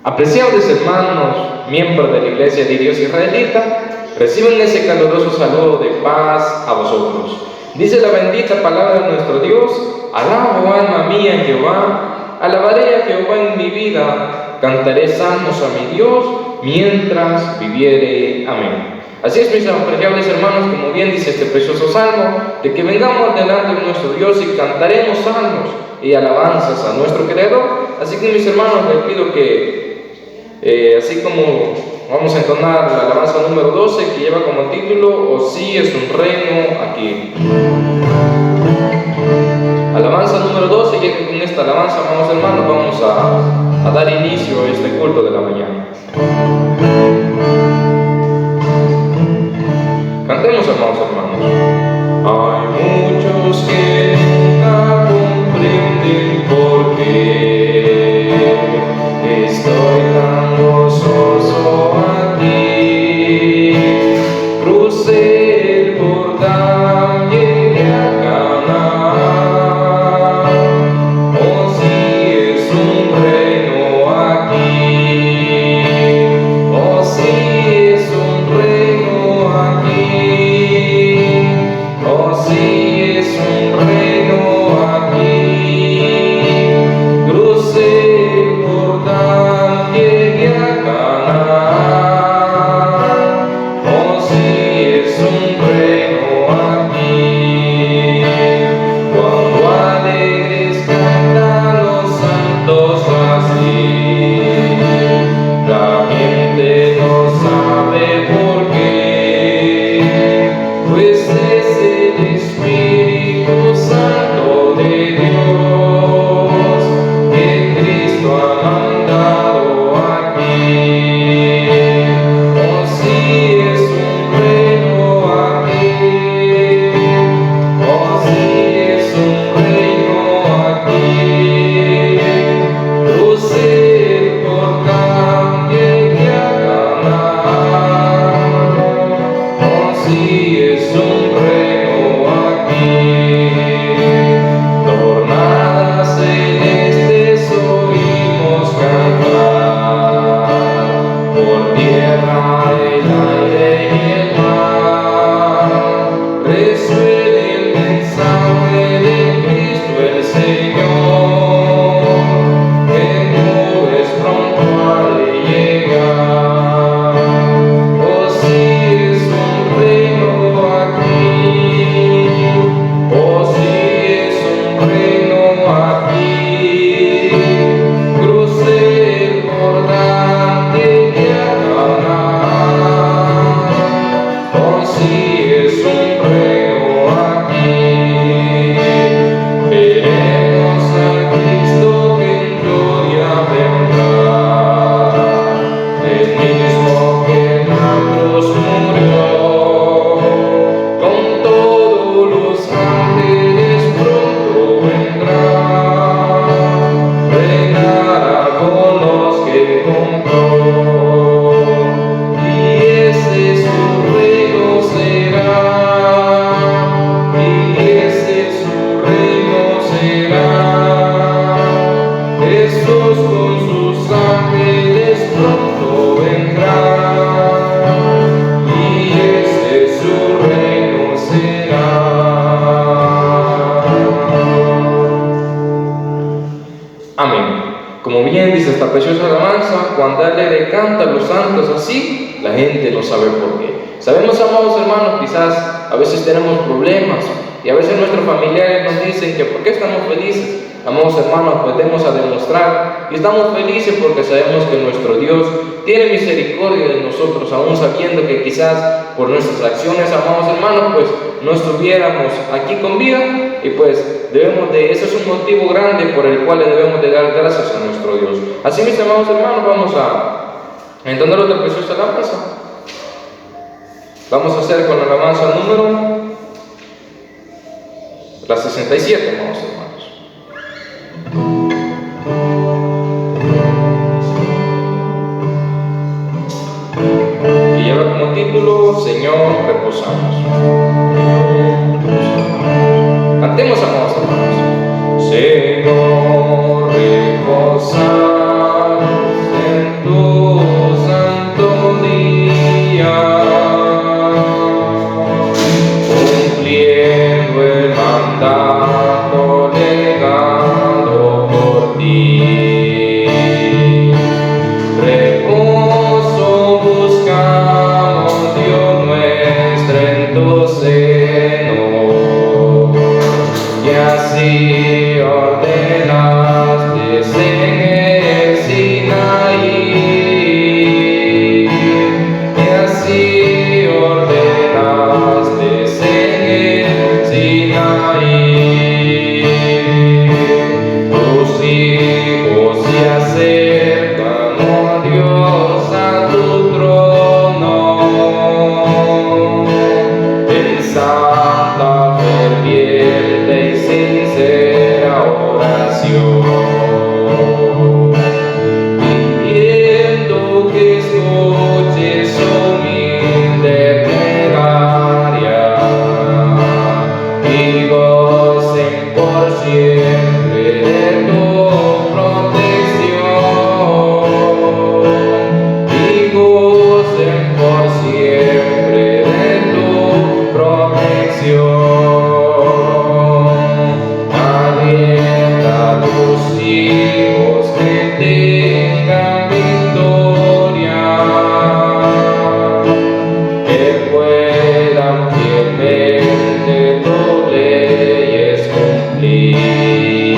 Apreciables hermanos, miembros de la Iglesia de Dios Israelita, reciben ese caluroso saludo de paz a vosotros. Dice la bendita palabra de nuestro Dios: alabo alma mía en Jehová, alabaré a Jehová en mi vida, cantaré salmos a mi Dios mientras viviere. Amén. Así es, mis apreciables hermanos, como bien dice este precioso salmo, de que vengamos delante de nuestro Dios y cantaremos salmos y alabanzas a nuestro Creador. Así que, mis hermanos, les pido que así como vamos a entonar la alabanza número 12, que lleva como título: O sí es un reino aquí. Alabanza número 12, ya que con esta alabanza, amados hermanos, vamos a dar inicio a este culto de la mañana. Cantemos, amados hermanos. Hay muchos que nunca comprenden por qué estoy tan gozoso aquí. Crucé el Jordán, llegué a Canaán. Oh, sí es un reino aquí. Oh, sí es un reino aquí. Oh, sí es un reino aquí. Crucé el Jordán, llegué a Canaán. Oh, sí es un reino aquí. Cuando alegres cantan los santos así, la gente no sabe por qué, pues es el Espíritu Santo de Dios que Cristo ha mandado aquí. Oh, sí es un reino aquí. Oh, sí es un reino aquí. Crucé el Jordán, llegué a Canaán. Oh, sí es un reino aquí. Tornadas celestes oímos cantar, por tierra, el aire y el mar, resuena el mensaje de Cristo el Señor, que nubes pronto ha de llegar. Oh, sí es un reino aquí. Oh, sí es un reino aquí. Crucé el Jordán, llegué a Canaán. Oh, sí es un reino aquí. Veremos a Cristo que en gloria vendrá, el mismo que en la cruz murió. Con todos los ángeles pronto vendrá, reinará con los que compró. Y ese su reino será, y ese su reino será. Jesús con sus ángeles pronto vendrá, y ese su reino será. Amén. Como bien dice esta preciosa alabanza, cuando alegre canta los santos así, la gente no sabe por qué. Sabemos, amados hermanos, quizás a veces tenemos problemas y a veces nuestros familiares nos dicen que ¿por qué estamos felices? Amados hermanos, pues debemos a demostrar que estamos felices porque sabemos que nuestro Dios tiene misericordia de nosotros, aún sabiendo que quizás por nuestras acciones, amados hermanos, pues no estuviéramos aquí con vida, y pues ese es un motivo grande por el cual debemos de dar gracias a nuestro Dios. Así, mis amados hermanos, vamos a entonar otra preciosa alabanza. Vamos a hacer con la alabanza número la 67, amados hermanos. Y lleva como título: Señor, reposamos. Cantemos, amados hermanos. Señor, reposamos en hijos que tengan victoria, que puedan fielmente tus leyes cumplir,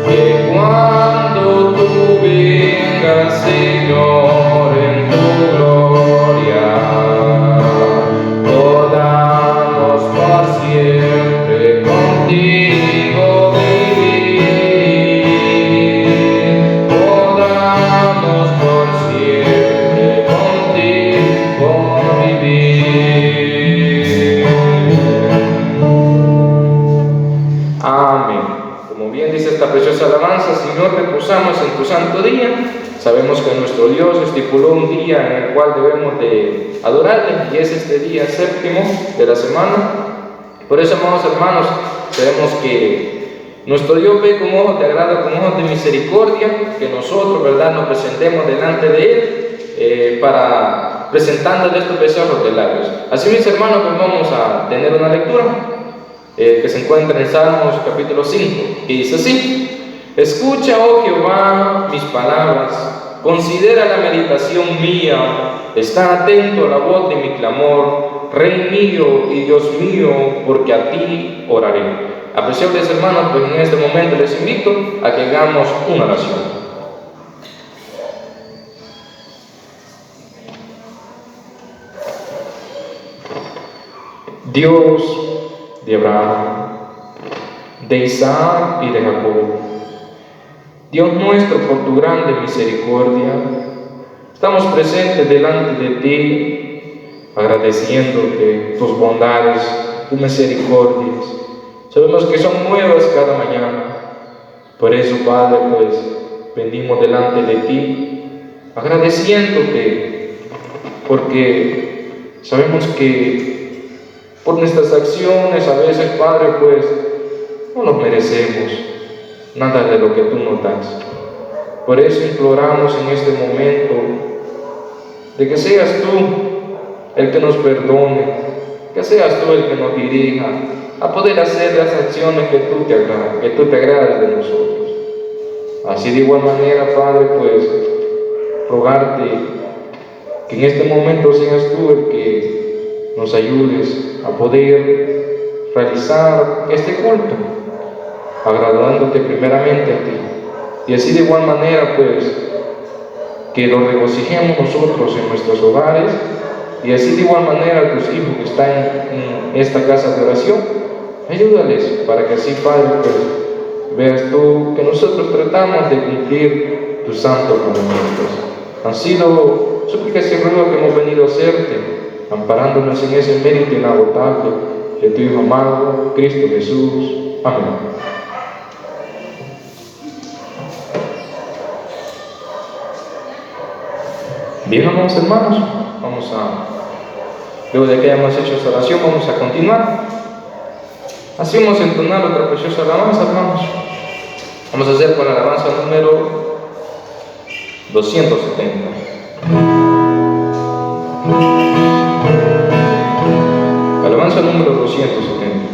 que cuando tú vengas, Señor, en tu gloria, podamos por siempre contigo vivir, podamos por siempre contigo vivir. Amén. Como bien dice esta preciosa alabanza, Señor, reposamos en tu santo día. Sabemos que nuestro Dios estipuló un día en el cual debemos de adorarle, y es este día séptimo de la semana. Por eso, amados hermanos, sabemos que nuestro Dios ve con ojos de agrado, con ojos de misericordia, que nosotros, ¿verdad?, nos presentemos delante de Él para presentándole estos becerros de labios. Así, mis hermanos, pues vamos a tener una lectura que se encuentra en Salmos capítulo 5, que dice así: escucha, oh Jehová, mis palabras, considera la meditación mía, está atento a la voz de mi clamor, Rey mío y Dios mío, porque a ti oraré. Apreciables hermanos, pues en este momento les invito a que hagamos una oración. Dios de Abraham, de Isaac y de Jacob, Dios nuestro, por tu grande misericordia, estamos presentes delante de ti, agradeciéndote tus bondades, tus misericordias. Sabemos que son nuevas cada mañana. Por eso, Padre, pues venimos delante de ti, agradeciéndote, porque sabemos que por nuestras acciones a veces, Padre, pues no nos merecemos nada de lo que tú nos das. Por eso imploramos en este momento de que seas tú el que nos perdone, que seas tú el que nos dirija a poder hacer las acciones que tú te agrades de nosotros. Así de igual manera, Padre, pues rogarte que en este momento seas tú el que nos ayudes a poder realizar este culto, agradándote primeramente a ti, y así de igual manera pues que lo regocijemos nosotros en nuestros hogares, y así de igual manera tus hijos que están en esta casa de oración, ayúdales para que así, Padre, pues veas tú que nosotros tratamos de cumplir tus santos mandamientos. Han sido súplicas y ruegos que hemos venido a hacerte, amparándonos en ese mérito inagotable de tu Hijo amado, Cristo Jesús. Amén. Bien, amados hermanos, luego de que hayamos hecho esta oración, vamos a continuar. Así vamos a entonar otra preciosa alabanza, hermanos. Vamos a hacer con la alabanza número 270. Alabanza número 270.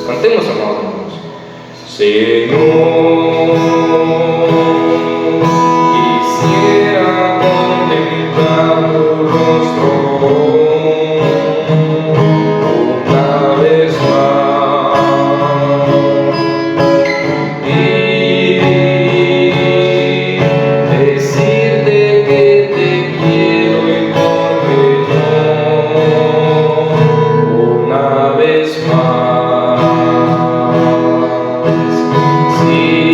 Cantemos, amados hermanos. Señor, quisiera contemplar tu rostro una vez más y decirte que te quiero y por qué no una vez más. Sí.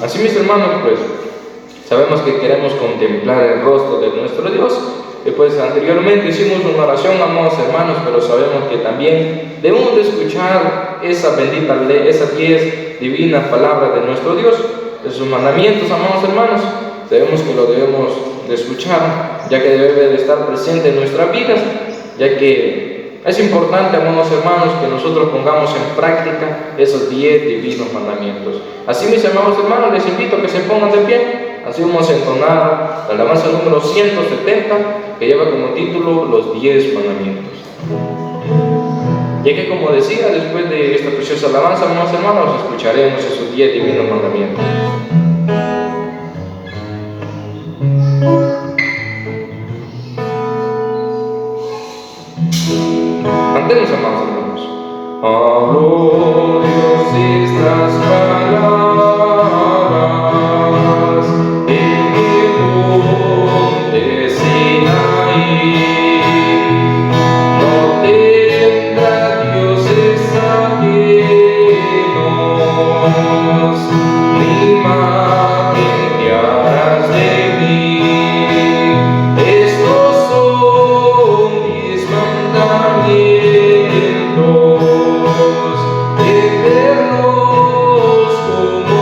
Así, mis hermanos, pues sabemos que queremos contemplar el rostro de nuestro Dios. Y pues anteriormente hicimos una oración, amados hermanos, pero sabemos que también debemos de escuchar esa bendita ley, esas 10 divinas palabras de nuestro Dios, de sus mandamientos, amados hermanos. Sabemos que lo debemos de escuchar, ya que debe de estar presente en nuestras vidas, ya que es importante, amados hermanos, que nosotros pongamos en práctica esos 10 divinos mandamientos. Así, mis amados hermanos, les invito a que se pongan de pie. Así vamos a entonar la alabanza número 170, que lleva como título Los 10 mandamientos. Ya que, como decía, después de esta preciosa alabanza, amados hermanos, escucharemos esos 10 divinos mandamientos. Cantemos, amados hermanos. Habló Dios estas palabras en el monte Sinaí. No tendrá dioses ajenos, ni imagen te harás de mí. Estos son 10 mandamientos eternos como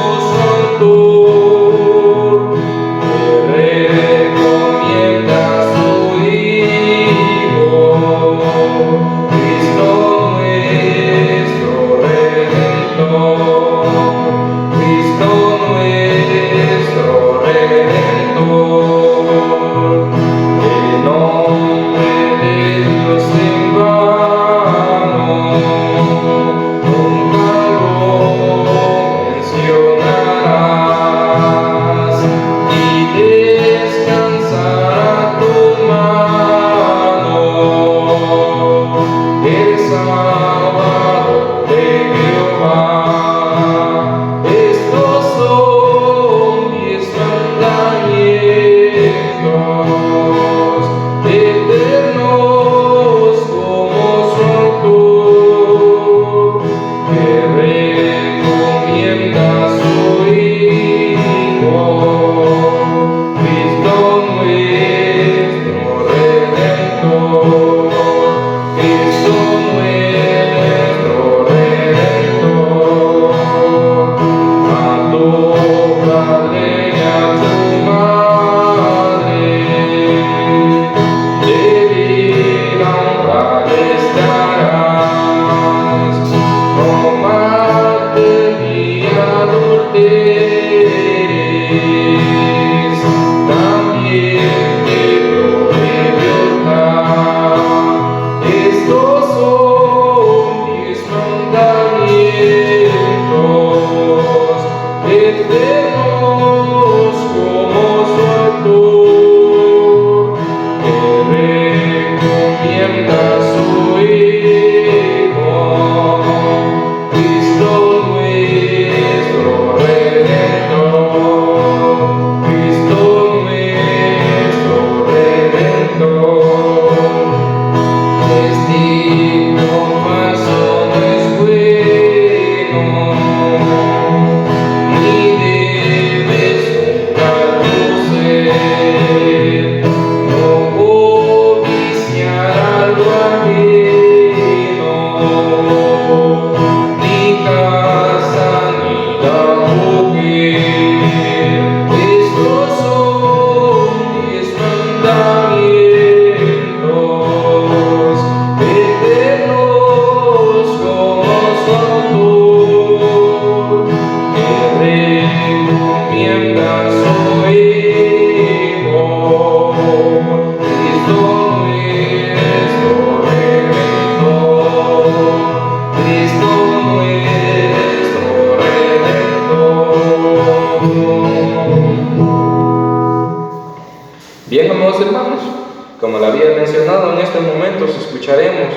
había mencionado, en estos momentos escucharemos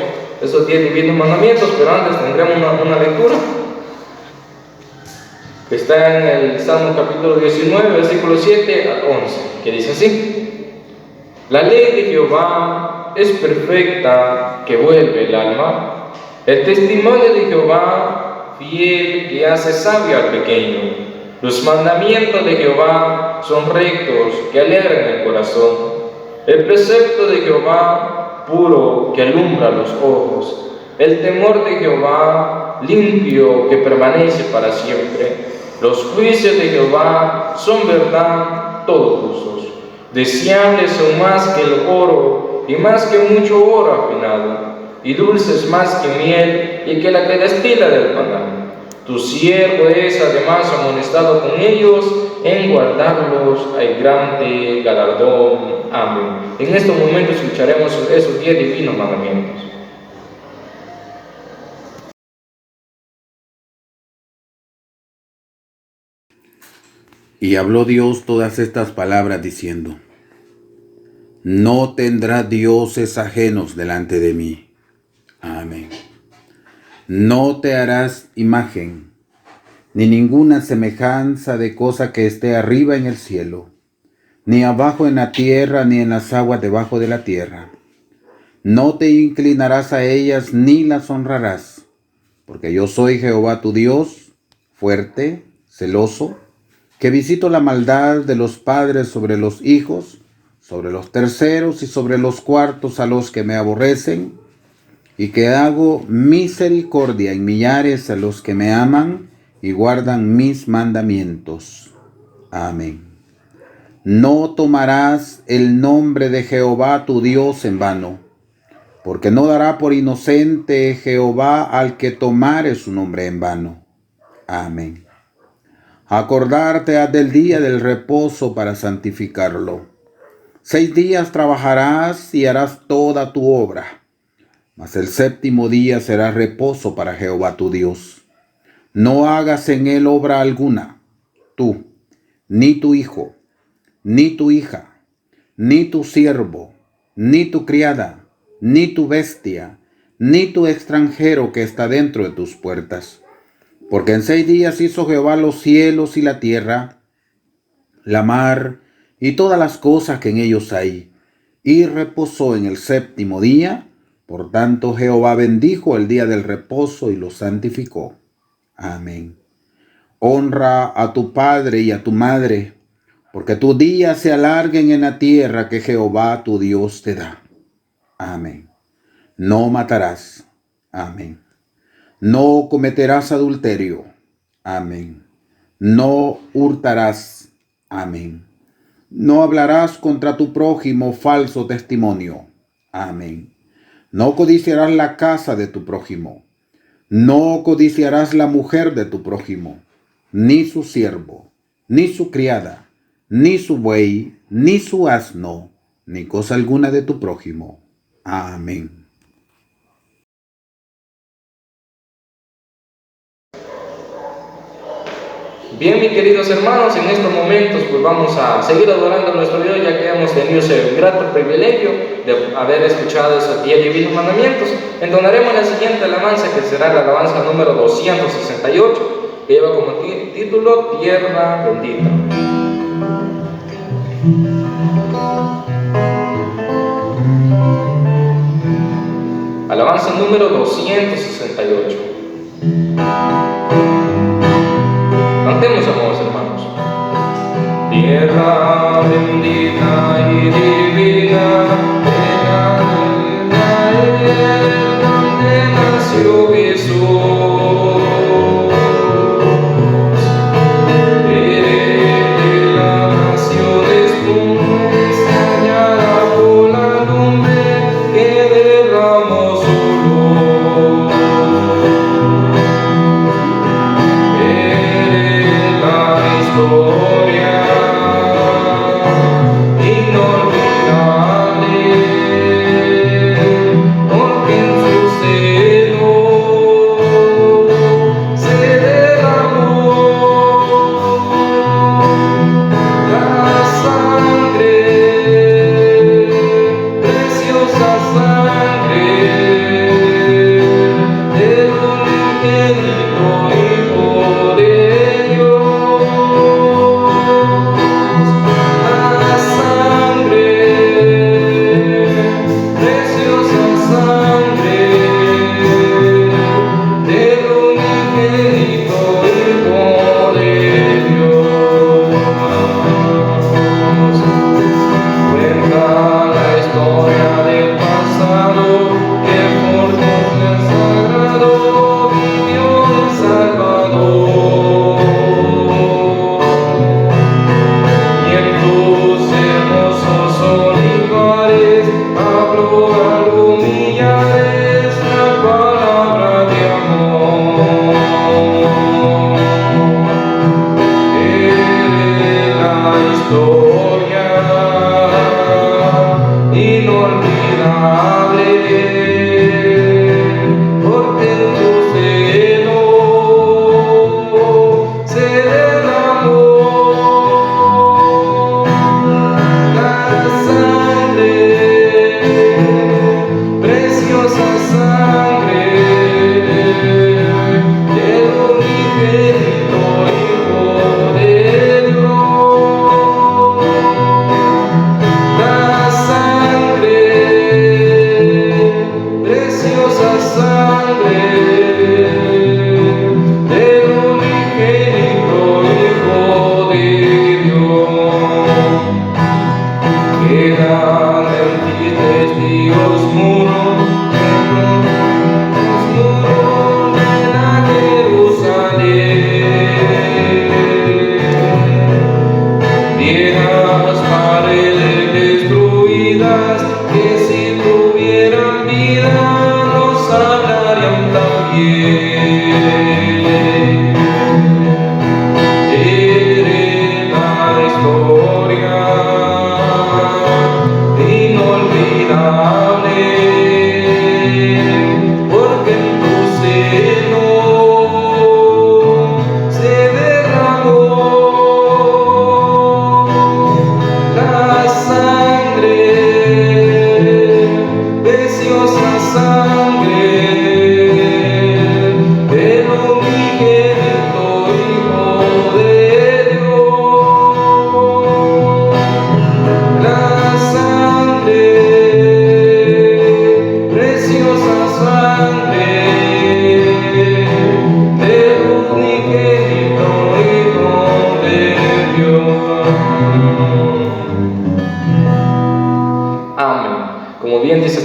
esos 10 divinos mandamientos, pero antes tendremos una lectura que está en el Salmo capítulo 19, versículos 7 al 11, que dice así: La ley de Jehová es perfecta, que vuelve el alma. El testimonio de Jehová, fiel, que hace sabio al pequeño. Los mandamientos de Jehová son rectos, que alegran el corazón. El precepto de Jehová, puro, que alumbra los ojos. El temor de Jehová, limpio, que permanece para siempre. Los juicios de Jehová son verdad, todos justos. Deseables son más que el oro, y más que mucho oro afinado, y dulces más que miel, y que la que destila del panal. Tu siervo es además amonestado con ellos, en guardarlos hay grande galardón. Amén. En estos momentos escucharemos esos 10 divinos mandamientos. Y habló Dios todas estas palabras diciendo: No tendrás dioses ajenos delante de mí. Amén. No te harás imagen, ni ninguna semejanza de cosa que esté arriba en el cielo, ni abajo en la tierra, ni en las aguas debajo de la tierra. No te inclinarás a ellas, ni las honrarás, porque yo soy Jehová tu Dios, fuerte, celoso, que visito la maldad de los padres sobre los hijos, sobre los terceros y sobre los cuartos a los que me aborrecen, y que hago misericordia en millares a los que me aman y guardan mis mandamientos. Amén. No tomarás el nombre de Jehová tu Dios en vano, porque no dará por inocente Jehová al que tomare su nombre en vano. Amén. Acordarte has del día del reposo para santificarlo. 6 días trabajarás y harás toda tu obra, mas el 7º día será reposo para Jehová tu Dios. No hagas en él obra alguna, tú, ni tu hijo, ni tu hija, ni tu siervo, ni tu criada, ni tu bestia, ni tu extranjero que está dentro de tus puertas. Porque en 6 días hizo Jehová los cielos y la tierra, la mar y todas las cosas que en ellos hay, y reposó en el 7º día. Por tanto, Jehová bendijo el día del reposo y lo santificó. Amén. Honra a tu padre y a tu madre, porque tus días se alarguen en la tierra que Jehová tu Dios te da. Amén. No matarás. Amén. No cometerás adulterio. Amén. No hurtarás. Amén. No hablarás contra tu prójimo falso testimonio. Amén. No codiciarás la casa de tu prójimo. No codiciarás la mujer de tu prójimo, ni su siervo, ni su criada, ni su buey, ni su asno, ni cosa alguna de tu prójimo. Amén. Bien, mis queridos hermanos, en estos momentos pues vamos a seguir adorando a nuestro Dios, ya que hemos tenido ese grato privilegio de haber escuchado esos 10 divinos mandamientos. Entonaremos la siguiente alabanza, que será la alabanza número 268, que lleva como título Tierra Bendita. Alabanza número 268. Cantemos, amados hermanos. Tierra bendita y divina, de Israel, donde nació Jesús. Eres de las naciones, tú extrañada por la lumbre que derramó su luz. Eres la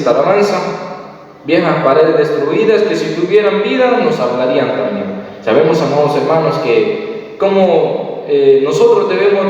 esta alabanza, viejas paredes destruidas que si tuvieran vida nos hablarían también. Sabemos, amados hermanos, que como nosotros debemos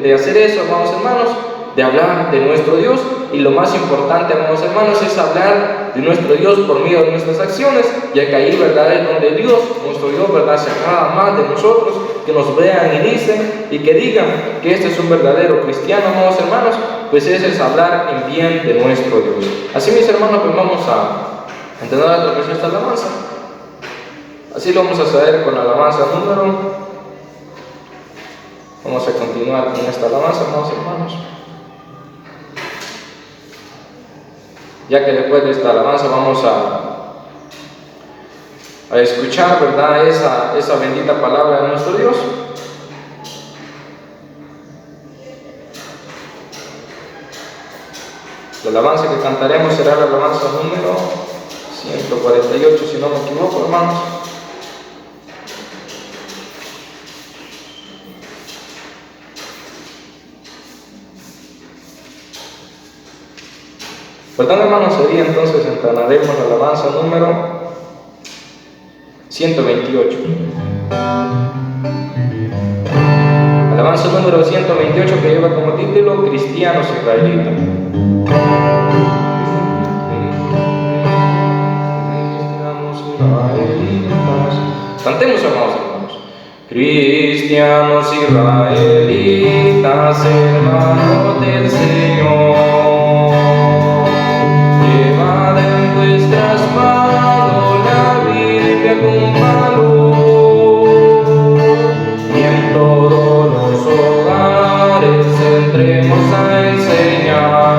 de hacer eso, amados hermanos, de hablar de nuestro Dios, y lo más importante, amados hermanos, es hablar de nuestro Dios por medio de nuestras acciones, ya que ahí, verdad, es donde Dios, nuestro Dios, verdad, se agrada más de nosotros, que nos vean y dicen y que digan que este es un verdadero cristiano, amados hermanos, pues ese es hablar en bien de nuestro Dios. Así, mis hermanos, pues vamos a entender la preciosa alabanza. Así lo vamos a hacer con la alabanza número. Vamos a continuar con esta alabanza, amados hermanos. Ya que después de esta alabanza vamos a escuchar, ¿verdad?, esa bendita palabra de nuestro Dios. La alabanza que cantaremos será la alabanza número 148, si no me equivoco, hermanos. Perdón, hermanos, sería entonces entonaremos la alabanza número 128. Alabanza número 128, que lleva como título Cristianos Israelitas. Cantemos, amados hermanos. Cristianos israelitas, hermanos del Señor, llevad en vuestras manos la Biblia con valor, y en todos los hogares entremos a enseñar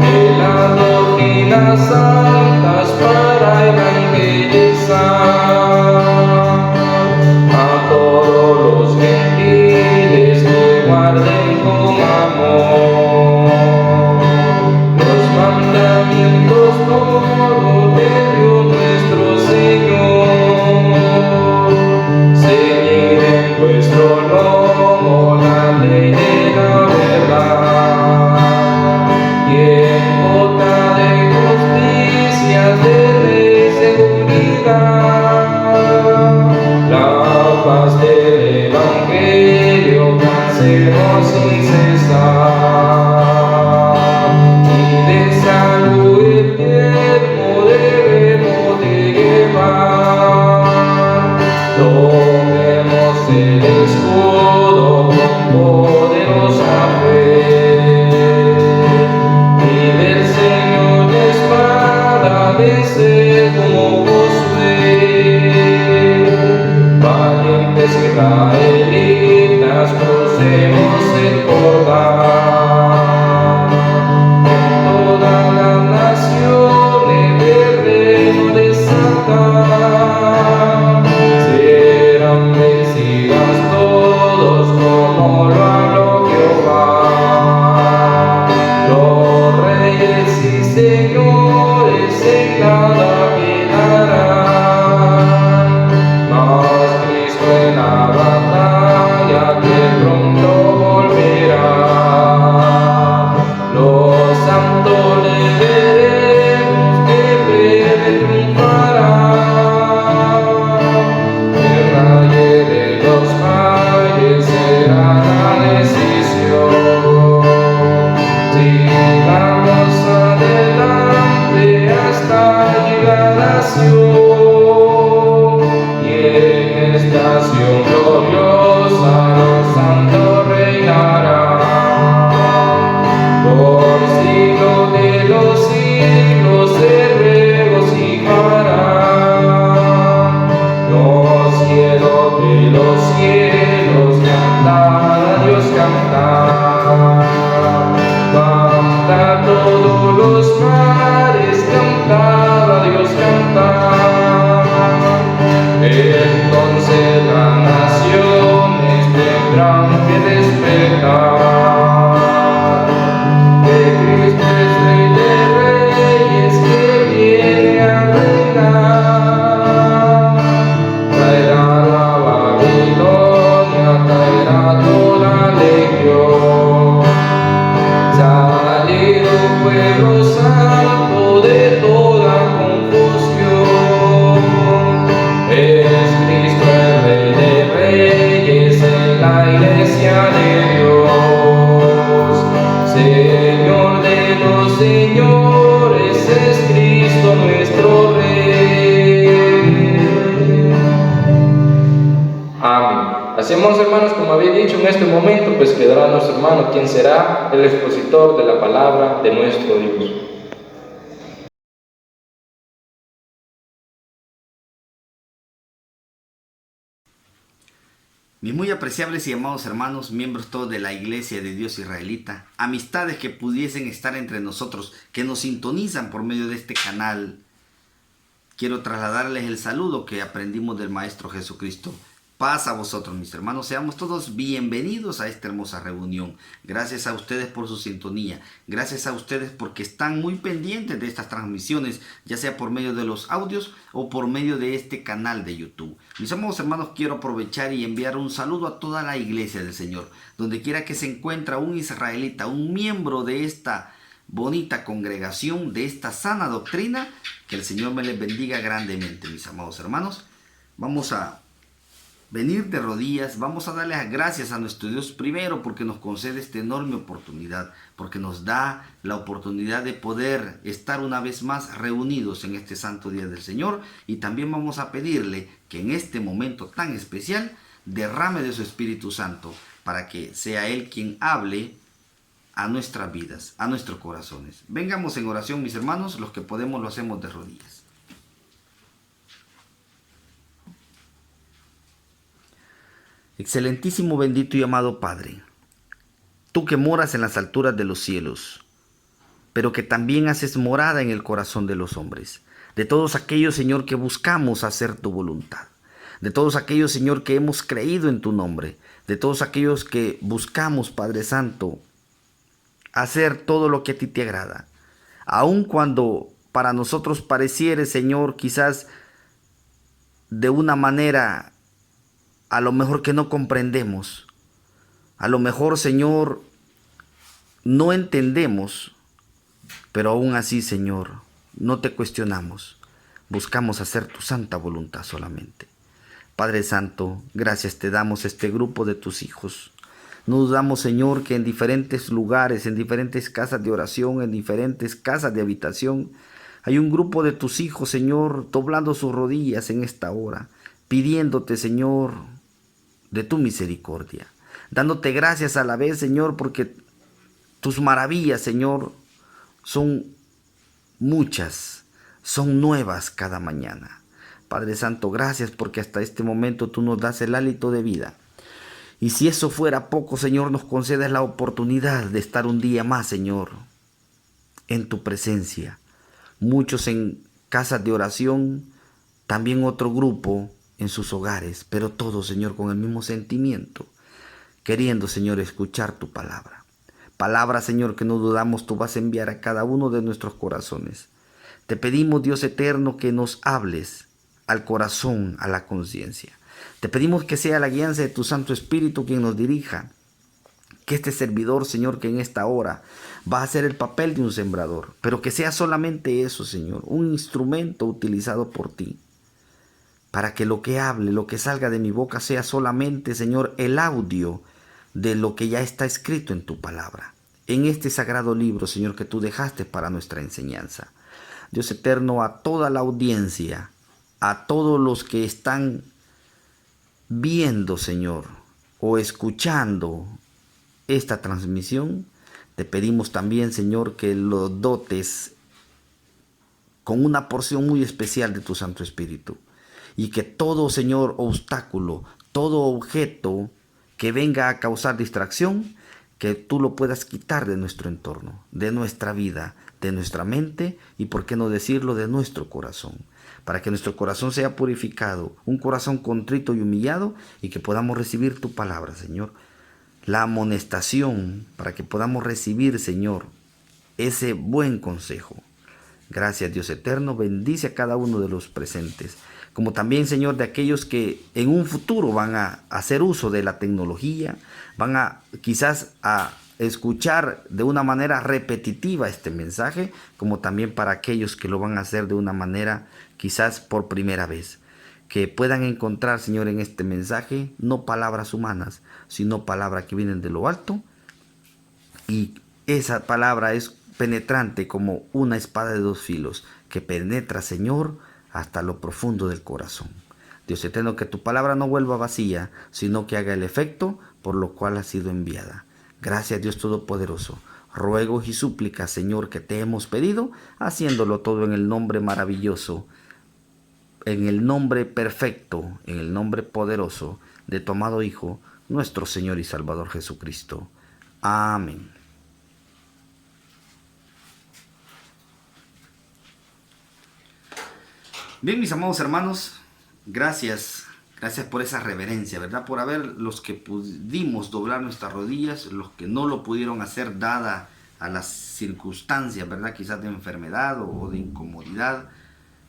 de las doctrinas santas para evangelizar. dicho, en este momento pues quedará nuestro hermano, quien será el expositor de la palabra de nuestro Dios. Mis muy apreciables y amados hermanos, miembros todos de la Iglesia de Dios Israelita, amistades que pudiesen estar entre nosotros, que nos sintonizan por medio de este canal, quiero trasladarles el saludo que aprendimos del Maestro Jesucristo. Paz a vosotros, mis hermanos. Seamos todos bienvenidos a esta hermosa reunión. Gracias a ustedes por su sintonía. Gracias a ustedes porque están muy pendientes de estas transmisiones, ya sea por medio de los audios o por medio de este canal de YouTube. Mis amados hermanos, quiero aprovechar y enviar un saludo a toda la iglesia del Señor. Donde quiera que se encuentra un israelita, un miembro de esta bonita congregación, de esta sana doctrina, que el Señor me les bendiga grandemente, mis amados hermanos. Vamos a venir de rodillas, vamos a darle las gracias a nuestro Dios primero porque nos concede esta enorme oportunidad, porque nos da la oportunidad de poder estar una vez más reunidos en este santo día del Señor, y también vamos a pedirle que en este momento tan especial derrame de su Espíritu Santo para que sea Él quien hable a nuestras vidas, a nuestros corazones. Vengamos en oración, mis hermanos, los que podemos lo hacemos de rodillas. Excelentísimo, bendito y amado Padre, tú que moras en las alturas de los cielos, pero que también haces morada en el corazón de los hombres, de todos aquellos, Señor, que buscamos hacer tu voluntad, de todos aquellos, Señor, que hemos creído en tu nombre, de todos aquellos que buscamos, Padre Santo, hacer todo lo que a ti te agrada, aun cuando para nosotros pareciere, Señor, quizás de una manera a lo mejor que no comprendemos, a lo mejor, Señor, no entendemos, pero aún así, Señor, no te cuestionamos, buscamos hacer tu santa voluntad solamente. Padre Santo, gracias te damos este grupo de tus hijos. No dudamos, Señor, que en diferentes lugares, en diferentes casas de oración, en diferentes casas de habitación, hay un grupo de tus hijos, Señor, doblando sus rodillas en esta hora, pidiéndote, Señor, de tu misericordia, dándote gracias a la vez, Señor, porque tus maravillas, Señor, son muchas, son nuevas cada mañana. Padre Santo, gracias porque hasta este momento tú nos das el hálito de vida. Y si eso fuera poco, Señor, nos concedes la oportunidad de estar un día más, Señor, en tu presencia. Muchos en casas de oración, también otro grupo en sus hogares, pero todos, Señor, con el mismo sentimiento, queriendo, Señor, escuchar tu palabra. Palabra, Señor, que no dudamos tú vas a enviar a cada uno de nuestros corazones. Te pedimos, Dios eterno, que nos hables al corazón, a la conciencia. Te pedimos que sea la guianza de tu Santo Espíritu quien nos dirija. Que este servidor, Señor, que en esta hora va a hacer el papel de un sembrador, pero que sea solamente eso, Señor, un instrumento utilizado por ti, para que lo que hable, lo que salga de mi boca sea solamente, Señor, el audio de lo que ya está escrito en tu palabra, en este sagrado libro, Señor, que tú dejaste para nuestra enseñanza. Dios eterno, a toda la audiencia, a todos los que están viendo, Señor, o escuchando esta transmisión, te pedimos también, Señor, que lo dotes con una porción muy especial de tu Santo Espíritu. Y que todo, Señor, obstáculo, todo objeto que venga a causar distracción, que tú lo puedas quitar de nuestro entorno, de nuestra vida, de nuestra mente y, por qué no decirlo, de nuestro corazón. Para que nuestro corazón sea purificado, un corazón contrito y humillado, y que podamos recibir tu palabra, Señor. La amonestación para que podamos recibir, Señor, ese buen consejo. Gracias, Dios eterno, bendice a cada uno de los presentes, como también, Señor, de aquellos que en un futuro van a hacer uso de la tecnología, van a quizás a escuchar de una manera repetitiva este mensaje, como también para aquellos que lo van a hacer de una manera quizás por primera vez. Que puedan encontrar, Señor, en este mensaje no palabras humanas, sino palabras que vienen de lo alto, y esa palabra es penetrante como una espada de dos filos, que penetra, Señor, hasta lo profundo del corazón. Dios eterno, que tu palabra no vuelva vacía, sino que haga el efecto por lo cual ha sido enviada. Gracias, Dios Todopoderoso. Ruegos y súplicas, Señor, que te hemos pedido, haciéndolo todo en el nombre maravilloso, en el nombre perfecto, en el nombre poderoso de tu amado Hijo, nuestro Señor y Salvador Jesucristo. Amén. Bien, mis amados hermanos, gracias por esa reverencia, ¿verdad? Por haber los que pudimos doblar nuestras rodillas, los que no lo pudieron hacer dada a las circunstancias, ¿verdad? Quizás de enfermedad o de incomodidad,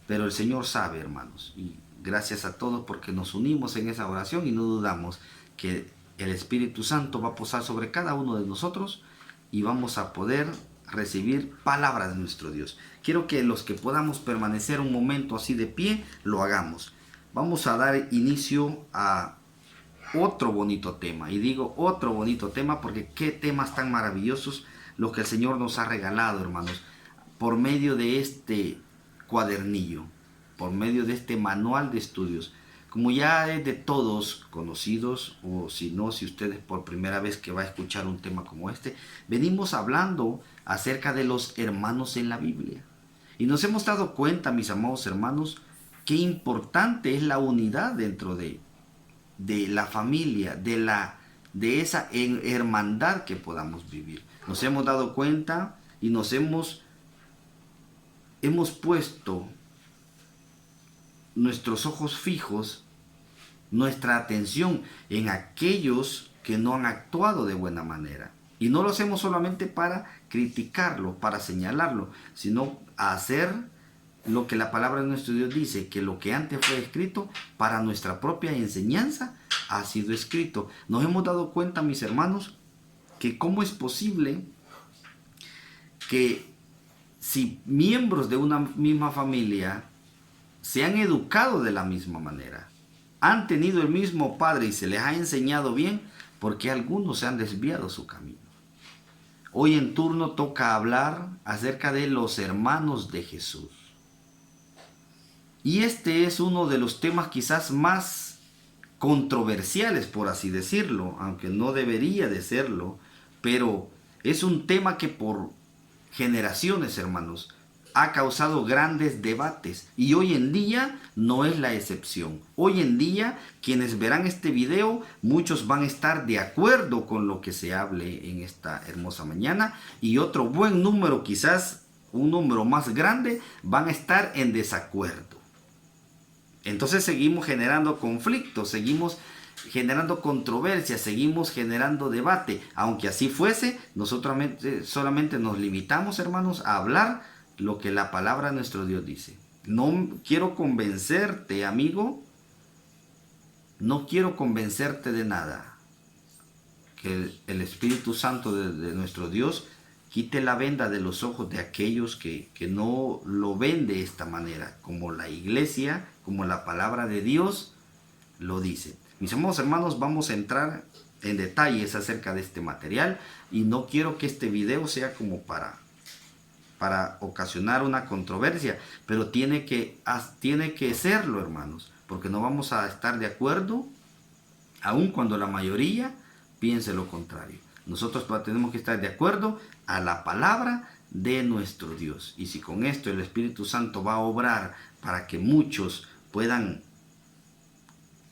pero el Señor sabe, hermanos, y gracias a todos porque nos unimos en esa oración y no dudamos que el Espíritu Santo va a posar sobre cada uno de nosotros y vamos a poder recibir palabras de nuestro Dios. Quiero que los que podamos permanecer un momento así de pie, lo hagamos. Vamos a dar inicio a otro bonito tema. Y digo otro bonito tema porque qué temas tan maravillosos los que el Señor nos ha regalado, hermanos, por medio de este cuadernillo, por medio de este manual de estudios. Como ya es de todos conocidos, o si no, si ustedes por primera vez que va a escuchar un tema como este, venimos hablando acerca de los hermanos en la Biblia. Y nos hemos dado cuenta, mis amados hermanos, qué importante es la unidad dentro de la familia, de esa hermandad que podamos vivir. Nos hemos dado cuenta y nos hemos puesto nuestros ojos fijos, nuestra atención en aquellos que no han actuado de buena manera. Y no lo hacemos solamente para criticarlo, para señalarlo, sino a hacer lo que la palabra de nuestro Dios dice, que lo que antes fue escrito para nuestra propia enseñanza ha sido escrito. Nos hemos dado cuenta, mis hermanos, que cómo es posible que si miembros de una misma familia se han educado de la misma manera, han tenido el mismo padre y se les ha enseñado bien, porque algunos se han desviado su camino. Hoy en turno toca hablar acerca de los hermanos de Jesús. Y este es uno de los temas quizás más controversiales, por así decirlo, aunque no debería de serlo, pero es un tema que por generaciones, hermanos, ha causado grandes debates y hoy en día no es la excepción. Hoy en día quienes verán este video, muchos van a estar de acuerdo con lo que se hable en esta hermosa mañana y otro buen número, quizás un número más grande, van a estar en desacuerdo. Entonces seguimos generando conflictos, seguimos generando controversia, seguimos generando debate. Aunque así fuese, nosotros solamente nos limitamos, hermanos, a hablar lo que la palabra de nuestro Dios dice. No quiero convencerte, amigo, no quiero convencerte de nada. Que el Espíritu Santo de nuestro Dios quite la venda de los ojos de aquellos que no lo ven de esta manera, como la iglesia, como la palabra de Dios lo dice. Mis amados hermanos, vamos a entrar en detalles acerca de este material y no quiero que este video sea como para ocasionar una controversia, pero tiene que serlo, hermanos, porque no vamos a estar de acuerdo, aun cuando la mayoría piense lo contrario. Nosotros tenemos que estar de acuerdo a la palabra de nuestro Dios. Y si con esto el Espíritu Santo va a obrar para que muchos puedan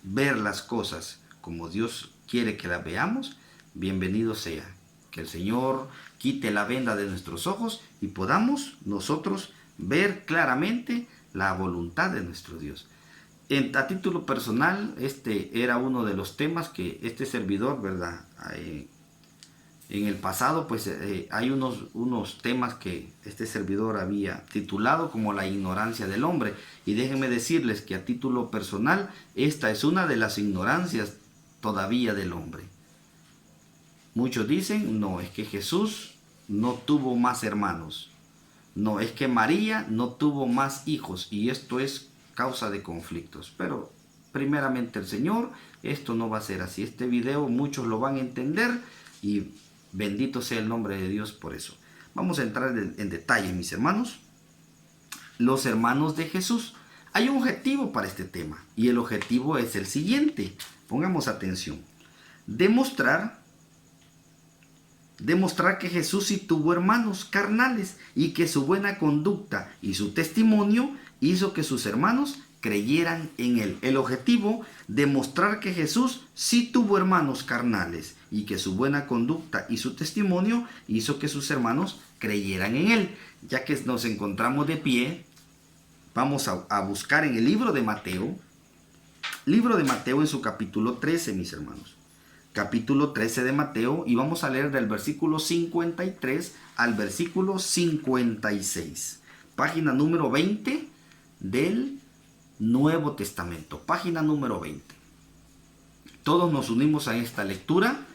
ver las cosas como Dios quiere que las veamos, bienvenido sea. Que el Señor quite la venda de nuestros ojos y podamos nosotros ver claramente la voluntad de nuestro Dios. A título personal, este era uno de los temas que este servidor, ¿verdad? En el pasado, pues hay unos temas que este servidor había titulado como la ignorancia del hombre. Y déjenme decirles que a título personal, esta es una de las ignorancias todavía del hombre. Muchos dicen, no, es que Jesús no tuvo más hermanos. No, es que María no tuvo más hijos. Y esto es causa de conflictos. Pero primeramente el Señor, esto no va a ser así. Este video muchos lo van a entender y bendito sea el nombre de Dios por eso. Vamos a entrar en detalle, mis hermanos. Los hermanos de Jesús. Hay un objetivo para este tema y el objetivo es el siguiente. Pongamos atención. Demostrar que Jesús sí tuvo hermanos carnales y que su buena conducta y su testimonio hizo que sus hermanos creyeran en él. El objetivo, demostrar que Jesús sí tuvo hermanos carnales y que su buena conducta y su testimonio hizo que sus hermanos creyeran en él. Ya que nos encontramos de pie, vamos a buscar en el libro de Mateo en su capítulo 13, mis hermanos. Capítulo 13 de Mateo, y vamos a leer del versículo 53 al versículo 56. Página número 20 del Nuevo Testamento. Página número 20. Todos nos unimos a esta lectura.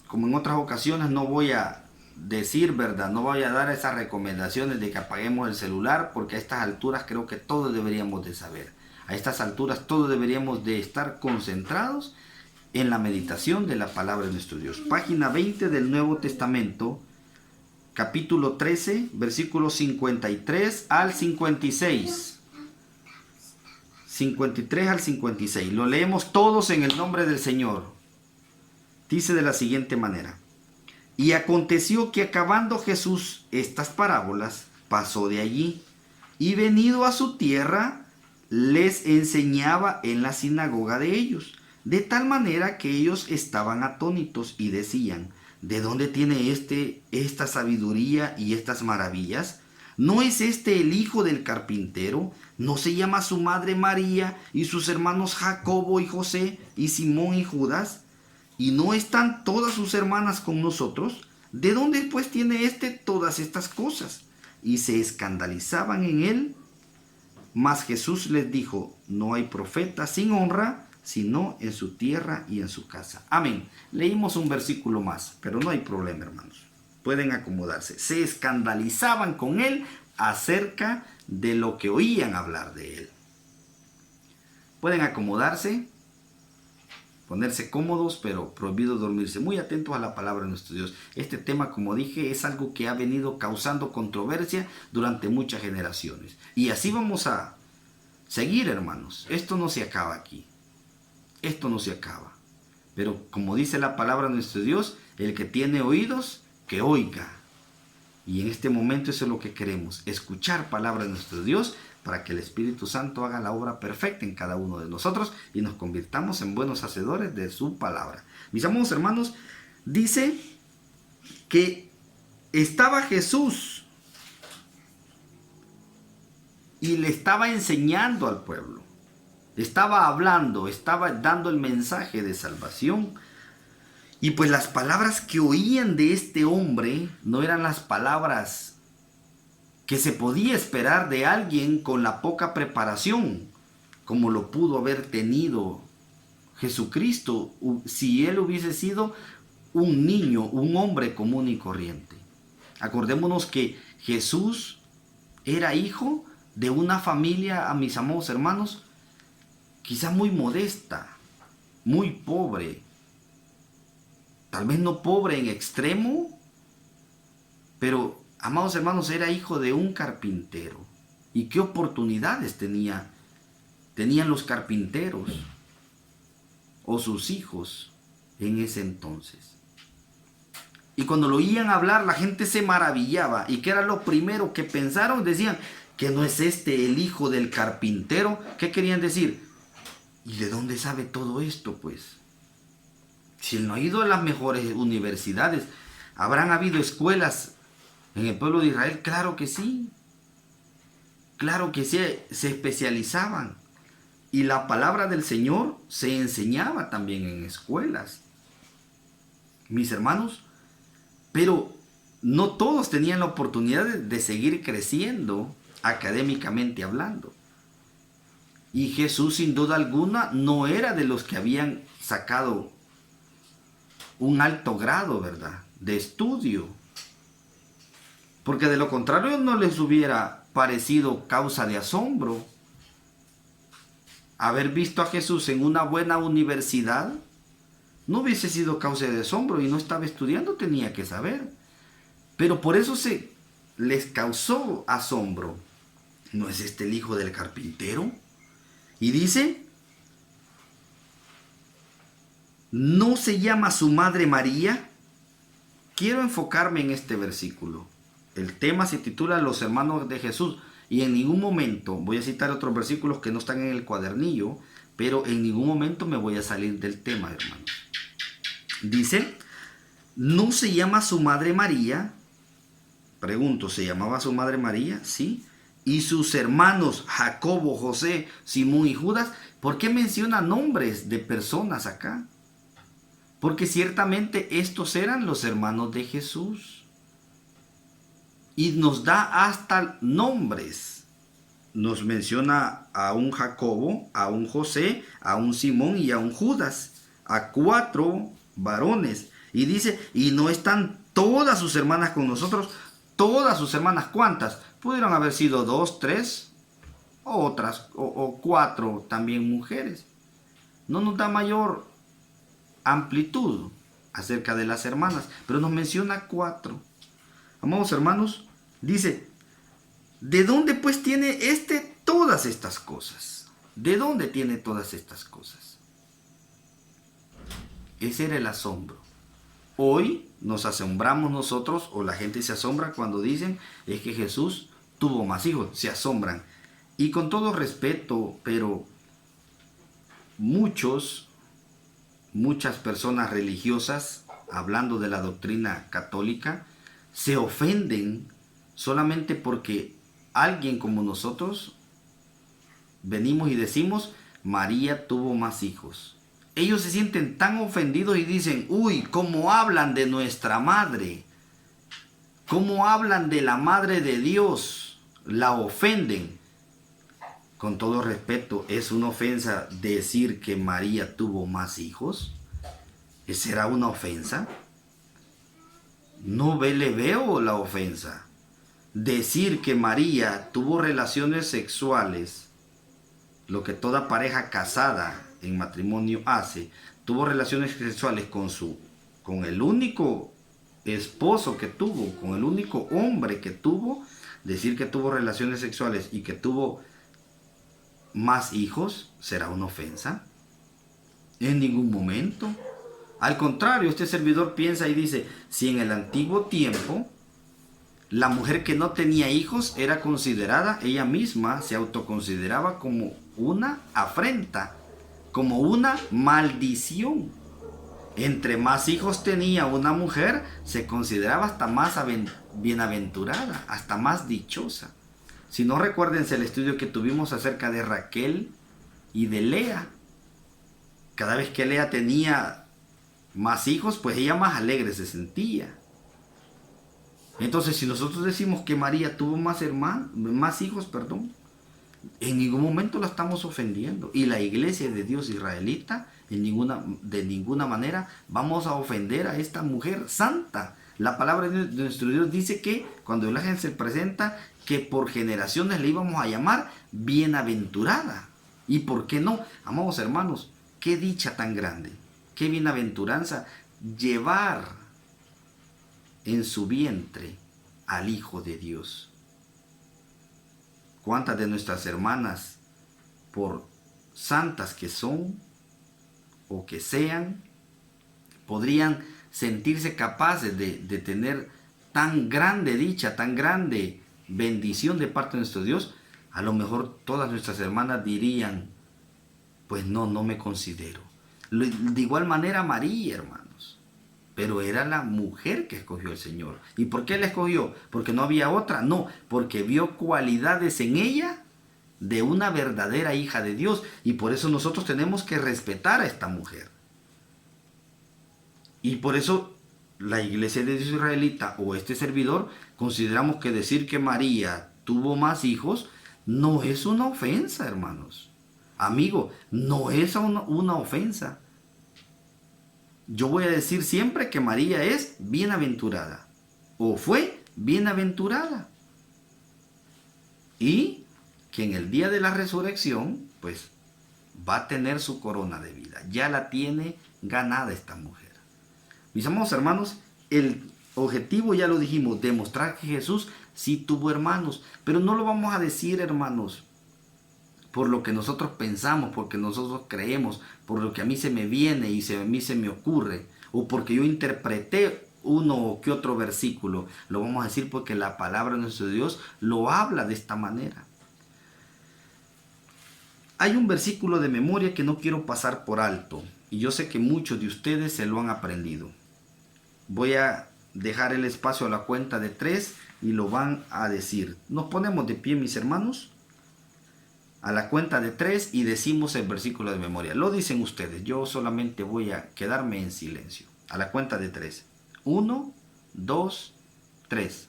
Como en otras ocasiones, no voy a decir, ¿verdad? No voy a dar esas recomendaciones de que apaguemos el celular, porque a estas alturas creo que todos deberíamos de saber. A estas alturas todos deberíamos de estar concentrados en la meditación de la palabra de nuestro Dios. Página 20 del Nuevo Testamento, capítulo 13, versículos 53 al 56. 53 al 56. Lo leemos todos en el nombre del Señor. Dice de la siguiente manera: y aconteció que acabando Jesús estas parábolas, pasó de allí, y venido a su tierra, les enseñaba en la sinagoga de ellos, de tal manera que ellos estaban atónitos y decían: ¿de dónde tiene esta sabiduría y estas maravillas? ¿No es este el hijo del carpintero? ¿No se llama su madre María y sus hermanos Jacobo y José y Simón y Judas? ¿Y no están todas sus hermanas con nosotros? ¿De dónde pues tiene todas estas cosas? Y se escandalizaban en él. Mas Jesús les dijo: no hay profeta sin honra, sino en su tierra y en su casa. Amén. Leímos un versículo más, pero no hay problema, hermanos. Pueden acomodarse. Se escandalizaban con él acerca de lo que oían hablar de él. Pueden acomodarse, ponerse cómodos, pero prohibido dormirse. Muy atentos a la palabra de nuestro Dios. Este tema, como dije, es algo que ha venido causando controversia durante muchas generaciones. Y así vamos a seguir, hermanos. Esto no se acaba aquí. Esto no se acaba. Pero como dice la palabra de nuestro Dios, el que tiene oídos, que oiga. Y en este momento eso es lo que queremos, escuchar palabra de nuestro Dios, para que el Espíritu Santo haga la obra perfecta en cada uno de nosotros y nos convirtamos en buenos hacedores de su palabra. Mis amados hermanos, dice que estaba Jesús y le estaba enseñando al pueblo. Estaba hablando, estaba dando el mensaje de salvación. Y pues las palabras que oían de este hombre no eran las palabras que se podía esperar de alguien con la poca preparación, como lo pudo haber tenido Jesucristo si él hubiese sido un niño, un hombre común y corriente. Acordémonos que Jesús era hijo de una familia, a mis amados hermanos, quizá muy modesta, muy pobre. Tal vez no pobre en extremo, pero, amados hermanos, era hijo de un carpintero. ¿Y qué oportunidades tenían los carpinteros o sus hijos en ese entonces? Y cuando lo oían hablar, la gente se maravillaba. ¿Y qué era lo primero que pensaron? Decían: ¿que no es este el hijo del carpintero? ¿Qué querían decir? ¿Y de dónde sabe todo esto, pues? Si él no ha ido a las mejores universidades, ¿habrán habido escuelas en el pueblo de Israel? Claro que sí. Claro que sí, se especializaban. Y la palabra del Señor se enseñaba también en escuelas. Mis hermanos, pero no todos tenían la oportunidad de seguir creciendo académicamente hablando. Y Jesús, sin duda alguna, no era de los que habían sacado un alto grado, ¿verdad?, de estudio. Porque de lo contrario no les hubiera parecido causa de asombro haber visto a Jesús en una buena universidad. No hubiese sido causa de asombro, y no estaba estudiando, tenía que saber. Pero por eso les causó asombro ¿No es este el hijo del carpintero? Y dice, ¿no se llama su madre María? Quiero enfocarme en este versículo. El tema se titula Los hermanos de Jesús. Y en ningún momento, voy a citar otros versículos que no están en el cuadernillo, pero en ningún momento me voy a salir del tema, hermanos. Dice, ¿no se llama su madre María? Pregunto, ¿se llamaba su madre María? Sí. ¿Y sus hermanos Jacobo, José, Simón y Judas? ¿Por qué menciona nombres de personas acá? Porque ciertamente estos eran los hermanos de Jesús. Y nos da hasta nombres. Nos menciona a un Jacobo, a un José, a un Simón y a un Judas. A 4 varones. Y dice, ¿y no están todas sus hermanas con nosotros? Todas sus hermanas, ¿cuántas? Pudieron haber sido 2, 3, o otras, o 4 también mujeres. No nos da mayor amplitud acerca de las hermanas, pero nos menciona 4. Amados hermanos, dice, ¿de dónde pues tiene todas estas cosas? ¿De dónde tiene todas estas cosas? Ese era el asombro. Hoy nos asombramos nosotros, o la gente se asombra cuando dicen, es que Jesús tuvo más hijos, se asombran. Y con todo respeto, pero muchas personas religiosas, hablando de la doctrina católica, se ofenden solamente porque alguien como nosotros venimos y decimos, María tuvo más hijos. Ellos se sienten tan ofendidos y dicen, uy, ¿cómo hablan de nuestra madre? ¿Cómo hablan de la madre de Dios? La ofenden. Con todo respeto, ¿es una ofensa decir que María tuvo más hijos? ¿Será una ofensa? No le veo la ofensa. Decir que María tuvo relaciones sexuales, lo que toda pareja casada en matrimonio hace, tuvo relaciones sexuales con el único esposo que tuvo, con el único hombre que tuvo, decir que tuvo relaciones sexuales y que tuvo más hijos, ¿será una ofensa? En ningún momento. Al contrario, este servidor piensa y dice, si en el antiguo tiempo la mujer que no tenía hijos era considerada, ella misma se autoconsideraba como una afrenta, como una maldición. Entre más hijos tenía una mujer, se consideraba hasta más bienaventurada, hasta más dichosa. Si no, recuérdense el estudio que tuvimos acerca de Raquel y de Lea. Cada vez que Lea tenía más hijos, pues ella más alegre se sentía. Entonces, si nosotros decimos que María tuvo más hijos, en ningún momento la estamos ofendiendo. Y la iglesia de Dios israelita, de ninguna manera vamos a ofender a esta mujer santa. La palabra de nuestro Dios dice que cuando el ángel se presenta, que por generaciones le íbamos a llamar bienaventurada. ¿Y por qué no? Amados hermanos, qué dicha tan grande, qué bienaventuranza llevar en su vientre al Hijo de Dios. ¿Cuántas de nuestras hermanas, por santas que son o que sean, podrían sentirse capaces de tener tan grande dicha, tan grande bendición de parte de nuestro Dios? A lo mejor todas nuestras hermanas dirían, pues no me considero. De igual manera María, hermanos, pero era la mujer que escogió el Señor. ¿Y por qué la escogió? ¿Porque no había otra? No, porque vio cualidades en ella de una verdadera hija de Dios, y por eso nosotros tenemos que respetar a esta mujer. Y por eso la iglesia de Dios israelita o este servidor consideramos que decir que María tuvo más hijos no es una ofensa, hermanos. Amigo, no es una ofensa. Yo voy a decir siempre que María es bienaventurada o fue bienaventurada, y que en el día de la resurrección pues va a tener su corona de vida. Ya la tiene ganada esta mujer. Mis amados hermanos, el objetivo ya lo dijimos, demostrar que Jesús sí tuvo hermanos, pero no lo vamos a decir, hermanos, por lo que nosotros pensamos, porque nosotros creemos, por lo que a mí se me viene y a mí se me ocurre, o porque yo interpreté uno o que otro versículo. Lo vamos a decir porque la palabra de nuestro Dios lo habla de esta manera. Hay un versículo de memoria que no quiero pasar por alto, y yo sé que muchos de ustedes se lo han aprendido. Voy a dejar el espacio a la cuenta de 3 y lo van a decir. Nos ponemos de pie, mis hermanos, a la cuenta de 3 y decimos el versículo de memoria. Lo dicen ustedes, yo solamente voy a quedarme en silencio. A la cuenta de 3. 1, 2, 3.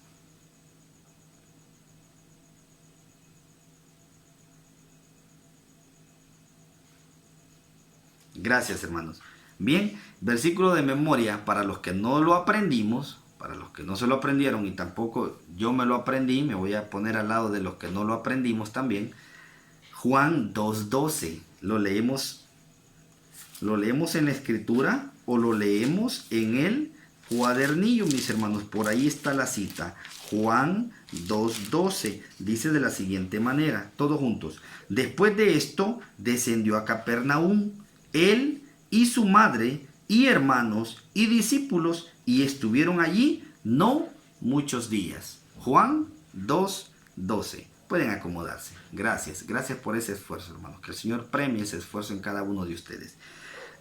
Gracias, hermanos. Bien, versículo de memoria para los que no lo aprendimos, para los que no se lo aprendieron y tampoco yo me lo aprendí, me voy a poner al lado de los que no lo aprendimos también. Juan 2:12. Lo leemos en la escritura o lo leemos en el cuadernillo, mis hermanos. Por ahí está la cita. Juan 2:12 dice de la siguiente manera, todos juntos. Después de esto descendió a Capernaum, él y su madre y hermanos y discípulos, y estuvieron allí no muchos días. Juan 2:12. Pueden acomodarse. Gracias por ese esfuerzo, hermanos. Que el Señor premie ese esfuerzo en cada uno de ustedes.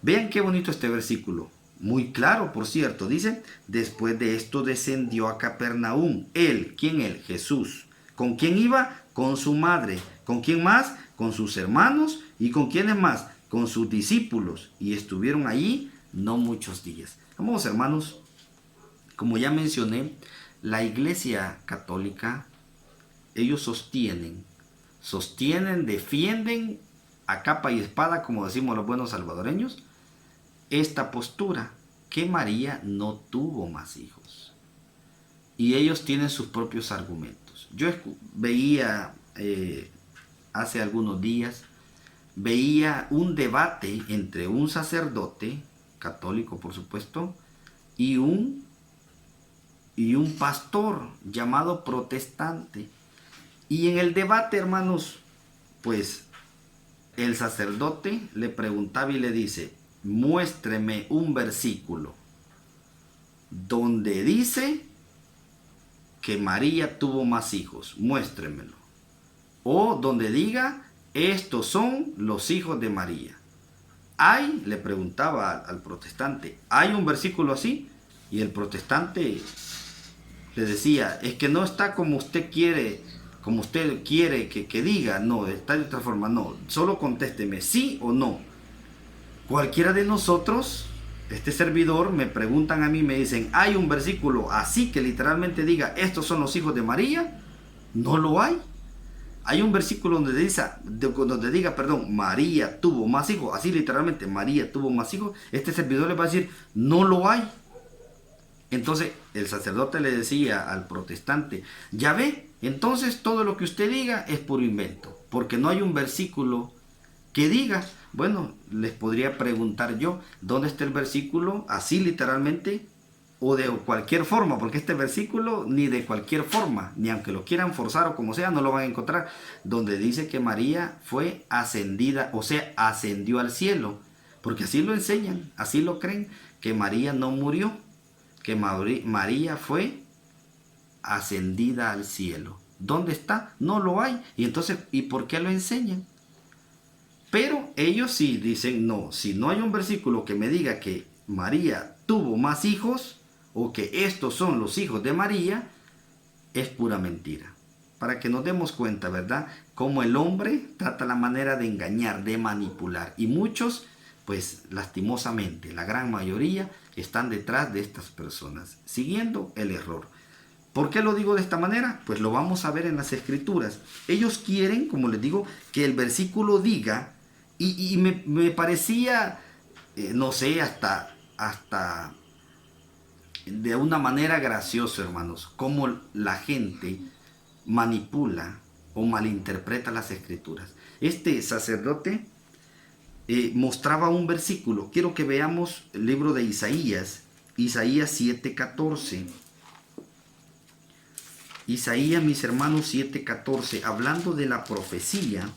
Vean qué bonito este versículo. Muy claro, por cierto. Dice, después de esto descendió a Capernaum. Él, ¿quién él? Jesús. ¿Con quién iba? Con su madre. ¿Con quién más? Con sus hermanos. ¿Y con quiénes más? Con sus discípulos. Y estuvieron allí no muchos días. Vamos, hermanos, como ya mencioné, la Iglesia Católica, ellos sostienen, defienden a capa y espada, como decimos los buenos salvadoreños, esta postura, que María no tuvo más hijos. Y ellos tienen sus propios argumentos. Yo veía hace algunos días, veía un debate entre un sacerdote, católico por supuesto, y un pastor llamado protestante. Y en el debate, hermanos, pues el sacerdote le preguntaba y le dice, muéstreme un versículo donde dice que María tuvo más hijos, muéstremelo. O donde diga, estos son los hijos de María. ¿Hay? Le preguntaba al protestante, ¿hay un versículo así? Y el protestante le decía, es que no está como usted quiere que diga, no, está de otra forma, no, solo contésteme, sí o no. Cualquiera de nosotros, este servidor, me preguntan a mí, me dicen, ¿hay un versículo así que literalmente diga, estos son los hijos de María? No lo hay. Hay un versículo donde diga, María tuvo más hijos, así literalmente, María tuvo más hijos. Este servidor le va a decir, no lo hay. Entonces el sacerdote le decía al protestante, ya ve, entonces todo lo que usted diga es puro invento, porque no hay un versículo que diga. Bueno, les podría preguntar yo, ¿dónde está el versículo así literalmente o de cualquier forma? Porque este versículo ni de cualquier forma, ni aunque lo quieran forzar o como sea, no lo van a encontrar, donde dice que María fue ascendida, o sea, ascendió al cielo, porque así lo enseñan, así lo creen, que María no murió, que María fue ascendida al cielo. ¿Dónde está? No lo hay. Y entonces, ¿y por qué lo enseñan? Pero ellos sí dicen, no, si no hay un versículo que me diga que María tuvo más hijos, o que estos son los hijos de María, es pura mentira. Para que nos demos cuenta, ¿verdad? Cómo el hombre trata la manera de engañar, de manipular. Y muchos, pues lastimosamente, la gran mayoría, están detrás de estas personas, siguiendo el error. ¿Por qué lo digo de esta manera? Pues lo vamos a ver en las escrituras. Ellos quieren, como les digo, que el versículo diga, y me parecía, no sé, hasta de una manera graciosa, hermanos, cómo la gente manipula o malinterpreta las escrituras. Este sacerdote mostraba un versículo. Quiero que veamos el libro de Isaías 7:14. Isaías, mis hermanos, 7:14, hablando de la profecía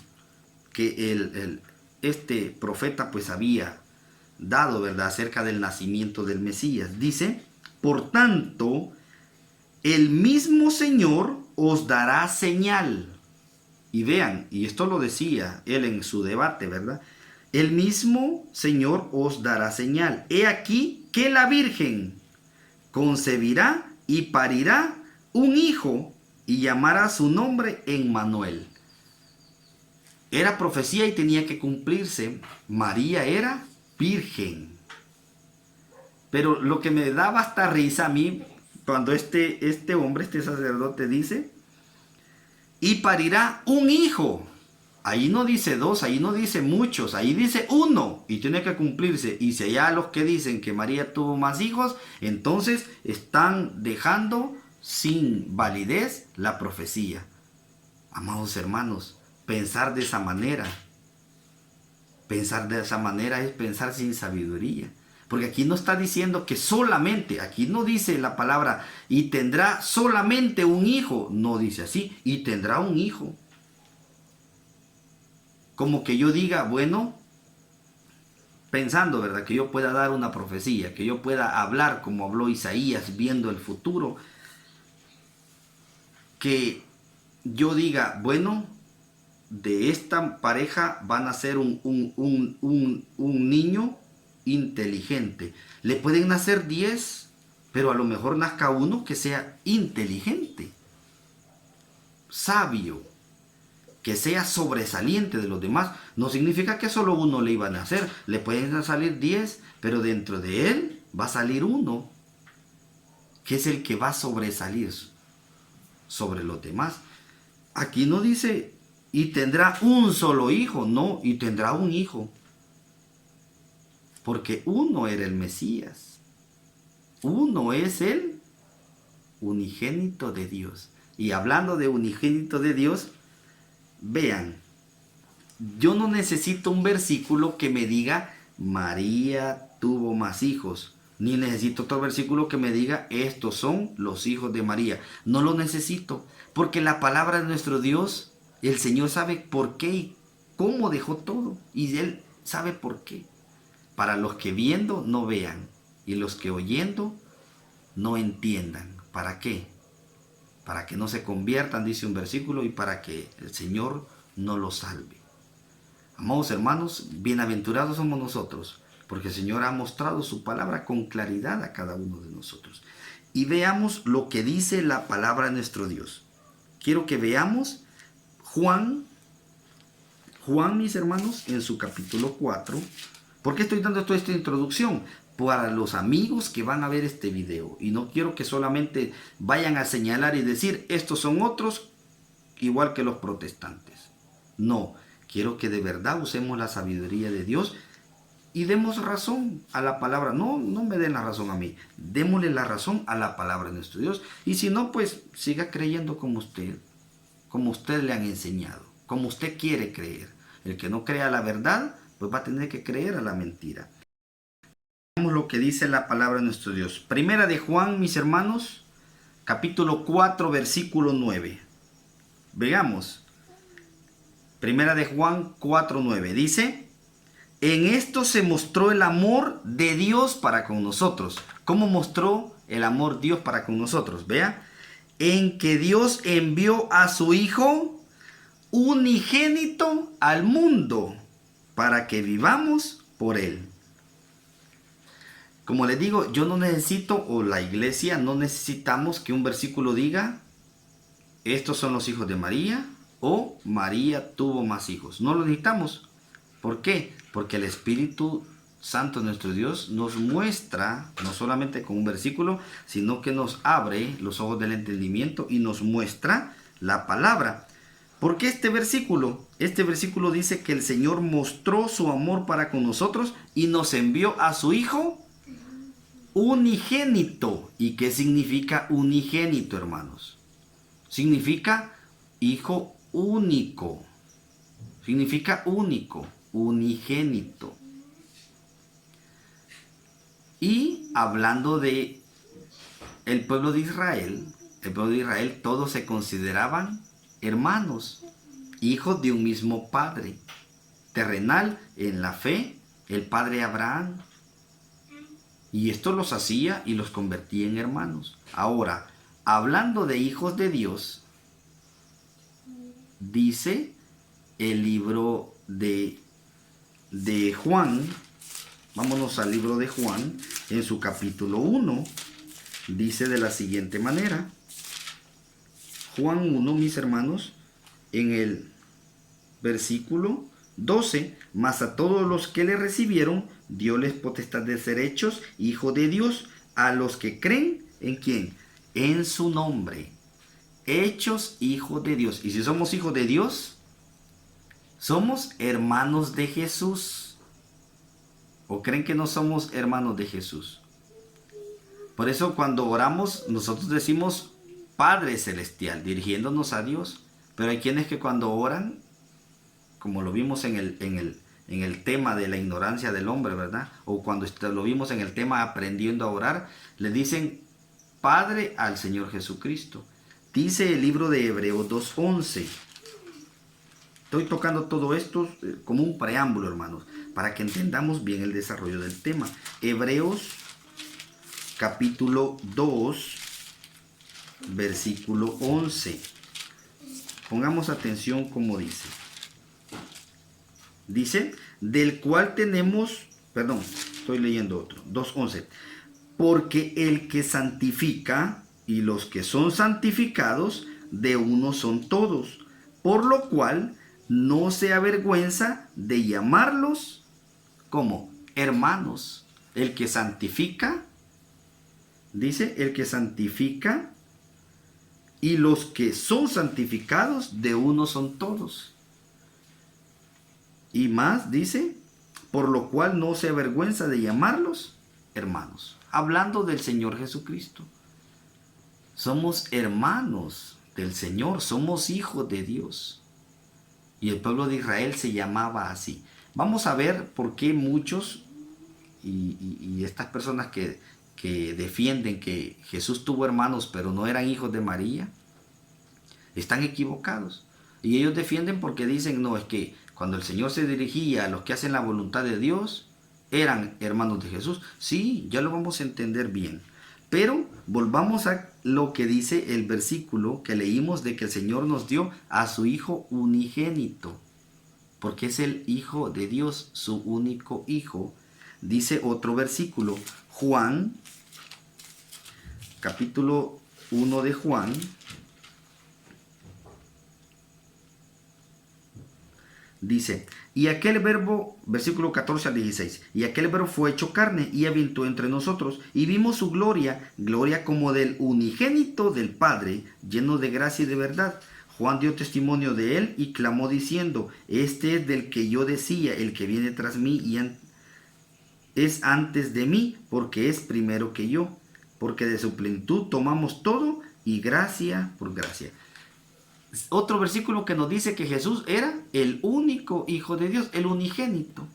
que este profeta pues había dado, ¿verdad?, acerca del nacimiento del Mesías. Dice, por tanto, el mismo Señor os dará señal. Y vean, y esto lo decía él en su debate, ¿verdad? El mismo Señor os dará señal. He aquí que la Virgen concebirá y parirá un hijo y llamará su nombre Emmanuel. Era profecía y tenía que cumplirse. María era virgen. Pero lo que me daba hasta risa a mí, cuando este hombre, este sacerdote dice, y parirá un hijo. Ahí no dice dos, ahí no dice muchos, ahí dice uno y tiene que cumplirse. Y si hay los que dicen que María tuvo más hijos, entonces están dejando sin validez la profecía. Amados hermanos, pensar de esa manera es pensar sin sabiduría. Porque aquí no está diciendo que solamente, aquí no dice la palabra y tendrá solamente un hijo, no dice así, y tendrá un hijo. Como que yo diga, bueno, pensando, ¿verdad?, que yo pueda dar una profecía, que yo pueda hablar como habló Isaías viendo el futuro, que yo diga, bueno, de esta pareja van a ser un niño inteligente. Le pueden nacer 10, pero a lo mejor nazca uno que sea inteligente, sabio, que sea sobresaliente de los demás. No significa que solo uno le iba a nacer. Le pueden salir 10, pero dentro de él va a salir uno que es el que va a sobresalir sobre los demás. Aquí no dice y tendrá un solo hijo, no, y tendrá un hijo. Porque uno era el Mesías. Uno es el unigénito de Dios. Y hablando de unigénito de Dios, vean, yo no necesito un versículo que me diga María tuvo más hijos, ni necesito otro versículo que me diga estos son los hijos de María. No lo necesito, porque la palabra de nuestro Dios, el Señor sabe por qué y cómo dejó todo, y Él sabe por qué. Para los que viendo no vean, y los que oyendo no entiendan. ¿Para qué? Para que no se conviertan, dice un versículo, y para que el Señor no los salve. Amados hermanos, bienaventurados somos nosotros, porque el Señor ha mostrado su palabra con claridad a cada uno de nosotros. Y veamos lo que dice la palabra de nuestro Dios. Quiero que veamos Juan, mis hermanos, en su capítulo 4. ¿Por qué estoy dando toda esta introducción? Para los amigos que van a ver este video. Y no quiero que solamente vayan a señalar y decir, estos son otros, igual que los protestantes. No, quiero que de verdad usemos la sabiduría de Dios y demos razón a la palabra. No me den la razón a mí. Démosle la razón a la palabra de nuestro Dios. Y si no, pues siga creyendo como usted le han enseñado, como usted quiere creer. El que no crea la verdad, pues va a tener que creer a la mentira. Veamos lo que dice la palabra de nuestro Dios. Primera de Juan, mis hermanos, capítulo 4, versículo 9. Veamos. Primera de Juan 4, 9. Dice, en esto se mostró el amor de Dios para con nosotros. ¿Cómo mostró el amor Dios para con nosotros? Vea, en que Dios envió a su Hijo unigénito al mundo para que vivamos por Él. Como les digo, yo no necesito, o la iglesia no necesitamos que un versículo diga, estos son los hijos de María, o María tuvo más hijos. No lo necesitamos. ¿Por qué? Porque el Espíritu Santo, nuestro Dios, nos muestra, no solamente con un versículo, sino que nos abre los ojos del entendimiento y nos muestra la palabra. ¿Por qué este versículo? Este versículo dice que el Señor mostró su amor para con nosotros y nos envió a su Hijo unigénito. ¿Y qué significa unigénito, hermanos? Significa hijo único. Significa único, unigénito. Y hablando de el pueblo de Israel, el pueblo de Israel, todos se consideraban hermanos, hijos de un mismo padre terrenal en la fe, el padre Abraham. Y esto los hacía y los convertía en hermanos. Ahora, hablando de hijos de Dios, dice el libro de Juan, vámonos al libro de Juan, en su capítulo 1, dice de la siguiente manera. Juan 1, mis hermanos, en el versículo 12, mas a todos los que le recibieron, dióles potestad de ser hechos hijos de Dios, a los que creen, ¿en quién? En su nombre. Hechos hijos de Dios. Y si somos hijos de Dios, somos hermanos de Jesús. ¿O creen que no somos hermanos de Jesús? Por eso cuando oramos, nosotros decimos Padre Celestial, dirigiéndonos a Dios. Pero hay quienes que cuando oran, como lo vimos en el tema de la ignorancia del hombre, ¿verdad? O cuando lo vimos en el tema aprendiendo a orar, le dicen Padre al Señor Jesucristo. Dice el libro de Hebreos 2:11. Estoy tocando todo esto como un preámbulo, hermanos, para que entendamos bien el desarrollo del tema. Hebreos capítulo 2, versículo 11. Pongamos atención como dice. Dice, del cual tenemos, perdón, estoy leyendo otro, 2:11. Porque el que santifica y los que son santificados, de uno son todos. Por lo cual no se avergüenza de llamarlos como hermanos. El que santifica, dice, el que santifica y los que son santificados, de uno son todos. Y más dice, por lo cual no se avergüenza de llamarlos hermanos. Hablando del Señor Jesucristo. Somos hermanos del Señor, somos hijos de Dios. Y el pueblo de Israel se llamaba así. Vamos a ver por qué muchos y estas personas que defienden que Jesús tuvo hermanos pero no eran hijos de María, están equivocados. Y ellos defienden porque dicen, no, es que cuando el Señor se dirigía a los que hacen la voluntad de Dios, eran hermanos de Jesús. Sí, ya lo vamos a entender bien. Pero volvamos a lo que dice el versículo que leímos de que el Señor nos dio a su Hijo unigénito. Porque es el Hijo de Dios, su único Hijo. Dice otro versículo, Juan, capítulo 1 de Juan. Dice, y aquel verbo, versículo 14 al 16, y aquel verbo fue hecho carne y habitó entre nosotros, y vimos su gloria, gloria como del unigénito del Padre, lleno de gracia y de verdad. Juan dio testimonio de él y clamó diciendo, este es del que yo decía, el que viene tras mí y es antes de mí, porque es primero que yo, porque de su plenitud tomamos todo y gracia por gracia. Otro versículo que nos dice que Jesús era el único Hijo de Dios, el unigénito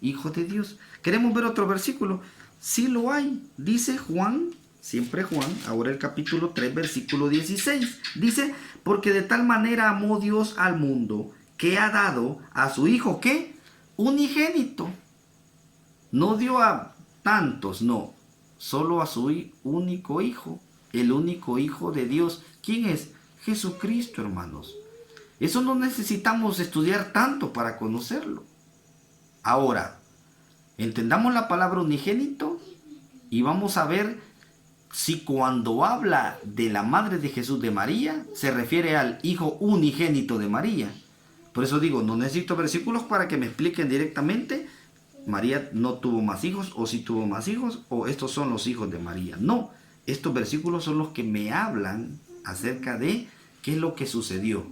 Hijo de Dios. ¿Queremos ver otro versículo? Sí lo hay. Dice Juan, siempre Juan, ahora el capítulo 3, versículo 16. Dice, porque de tal manera amó Dios al mundo, que ha dado a su Hijo, ¿qué? Unigénito. No dio a tantos, no. Solo a su único Hijo, el único Hijo de Dios. ¿Quién es? Jesucristo, hermanos. Eso no necesitamos estudiar tanto para conocerlo. Ahora, entendamos la palabra unigénito y vamos a ver si cuando habla de la madre de Jesús, de María, se refiere al Hijo unigénito de María. Por eso digo, no necesito versículos para que me expliquen directamente, María no tuvo más hijos, o sí tuvo más hijos, o estos son los hijos de María. No, estos versículos son los que me hablan acerca de qué es lo que sucedió.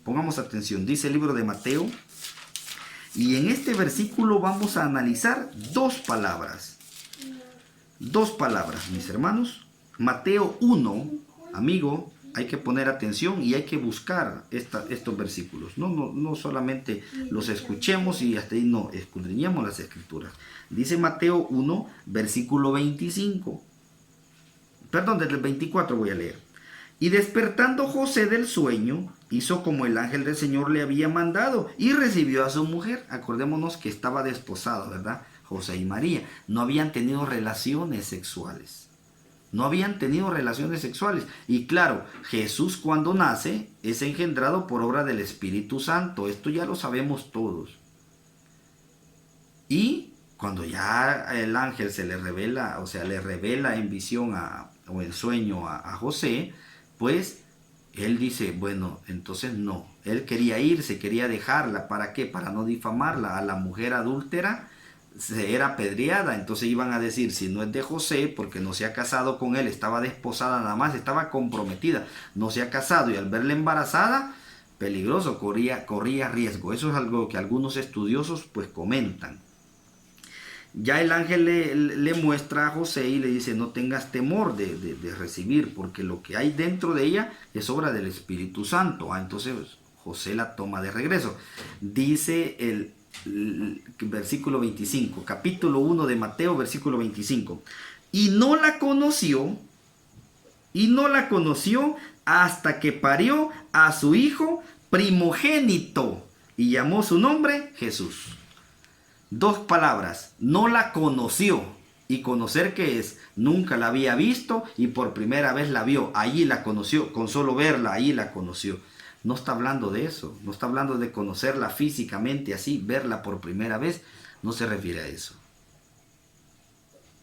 Pongamos atención, dice el libro de Mateo, y en este versículo vamos a analizar dos palabras, mis hermanos. Mateo 1, amigo, hay que poner atención y hay que buscar estos versículos. No solamente los escuchemos y hasta ahí no, escudriñemos las escrituras. Dice Mateo 1, versículo 25. Perdón, desde el 24 voy a leer. Y despertando José del sueño, hizo como el ángel del Señor le había mandado y recibió a su mujer. Acordémonos que estaba desposado, ¿verdad? José y María. No habían tenido relaciones sexuales. No habían tenido relaciones sexuales. Y claro, Jesús cuando nace es engendrado por obra del Espíritu Santo. Esto ya lo sabemos todos. Y cuando ya el ángel se le revela, o sea, le revela en visión o en sueño a José, pues él dice, bueno, entonces no. Él quería irse, quería dejarla. ¿Para qué? Para no difamarla. A la mujer adúltera se era apedreada. Entonces iban a decir, si no es de José, porque no se ha casado con él, estaba desposada nada más, estaba comprometida, no se ha casado, y al verla embarazada, peligroso, corría riesgo. Eso es algo que algunos estudiosos pues comentan. Ya el ángel le muestra a José y le dice, no tengas temor de recibir, porque lo que hay dentro de ella es obra del Espíritu Santo. Entonces José la toma de regreso. Dice el versículo 25, capítulo 1 de Mateo, versículo 25. Y no la conoció hasta que parió a su hijo primogénito y llamó su nombre Jesús. Dos palabras, no la conoció. Y conocer, ¿qué es? Nunca la había visto y por primera vez la vio. Allí la conoció, con solo verla, allí la conoció. No está hablando de eso, no está hablando de conocerla físicamente así, verla por primera vez, no se refiere a eso.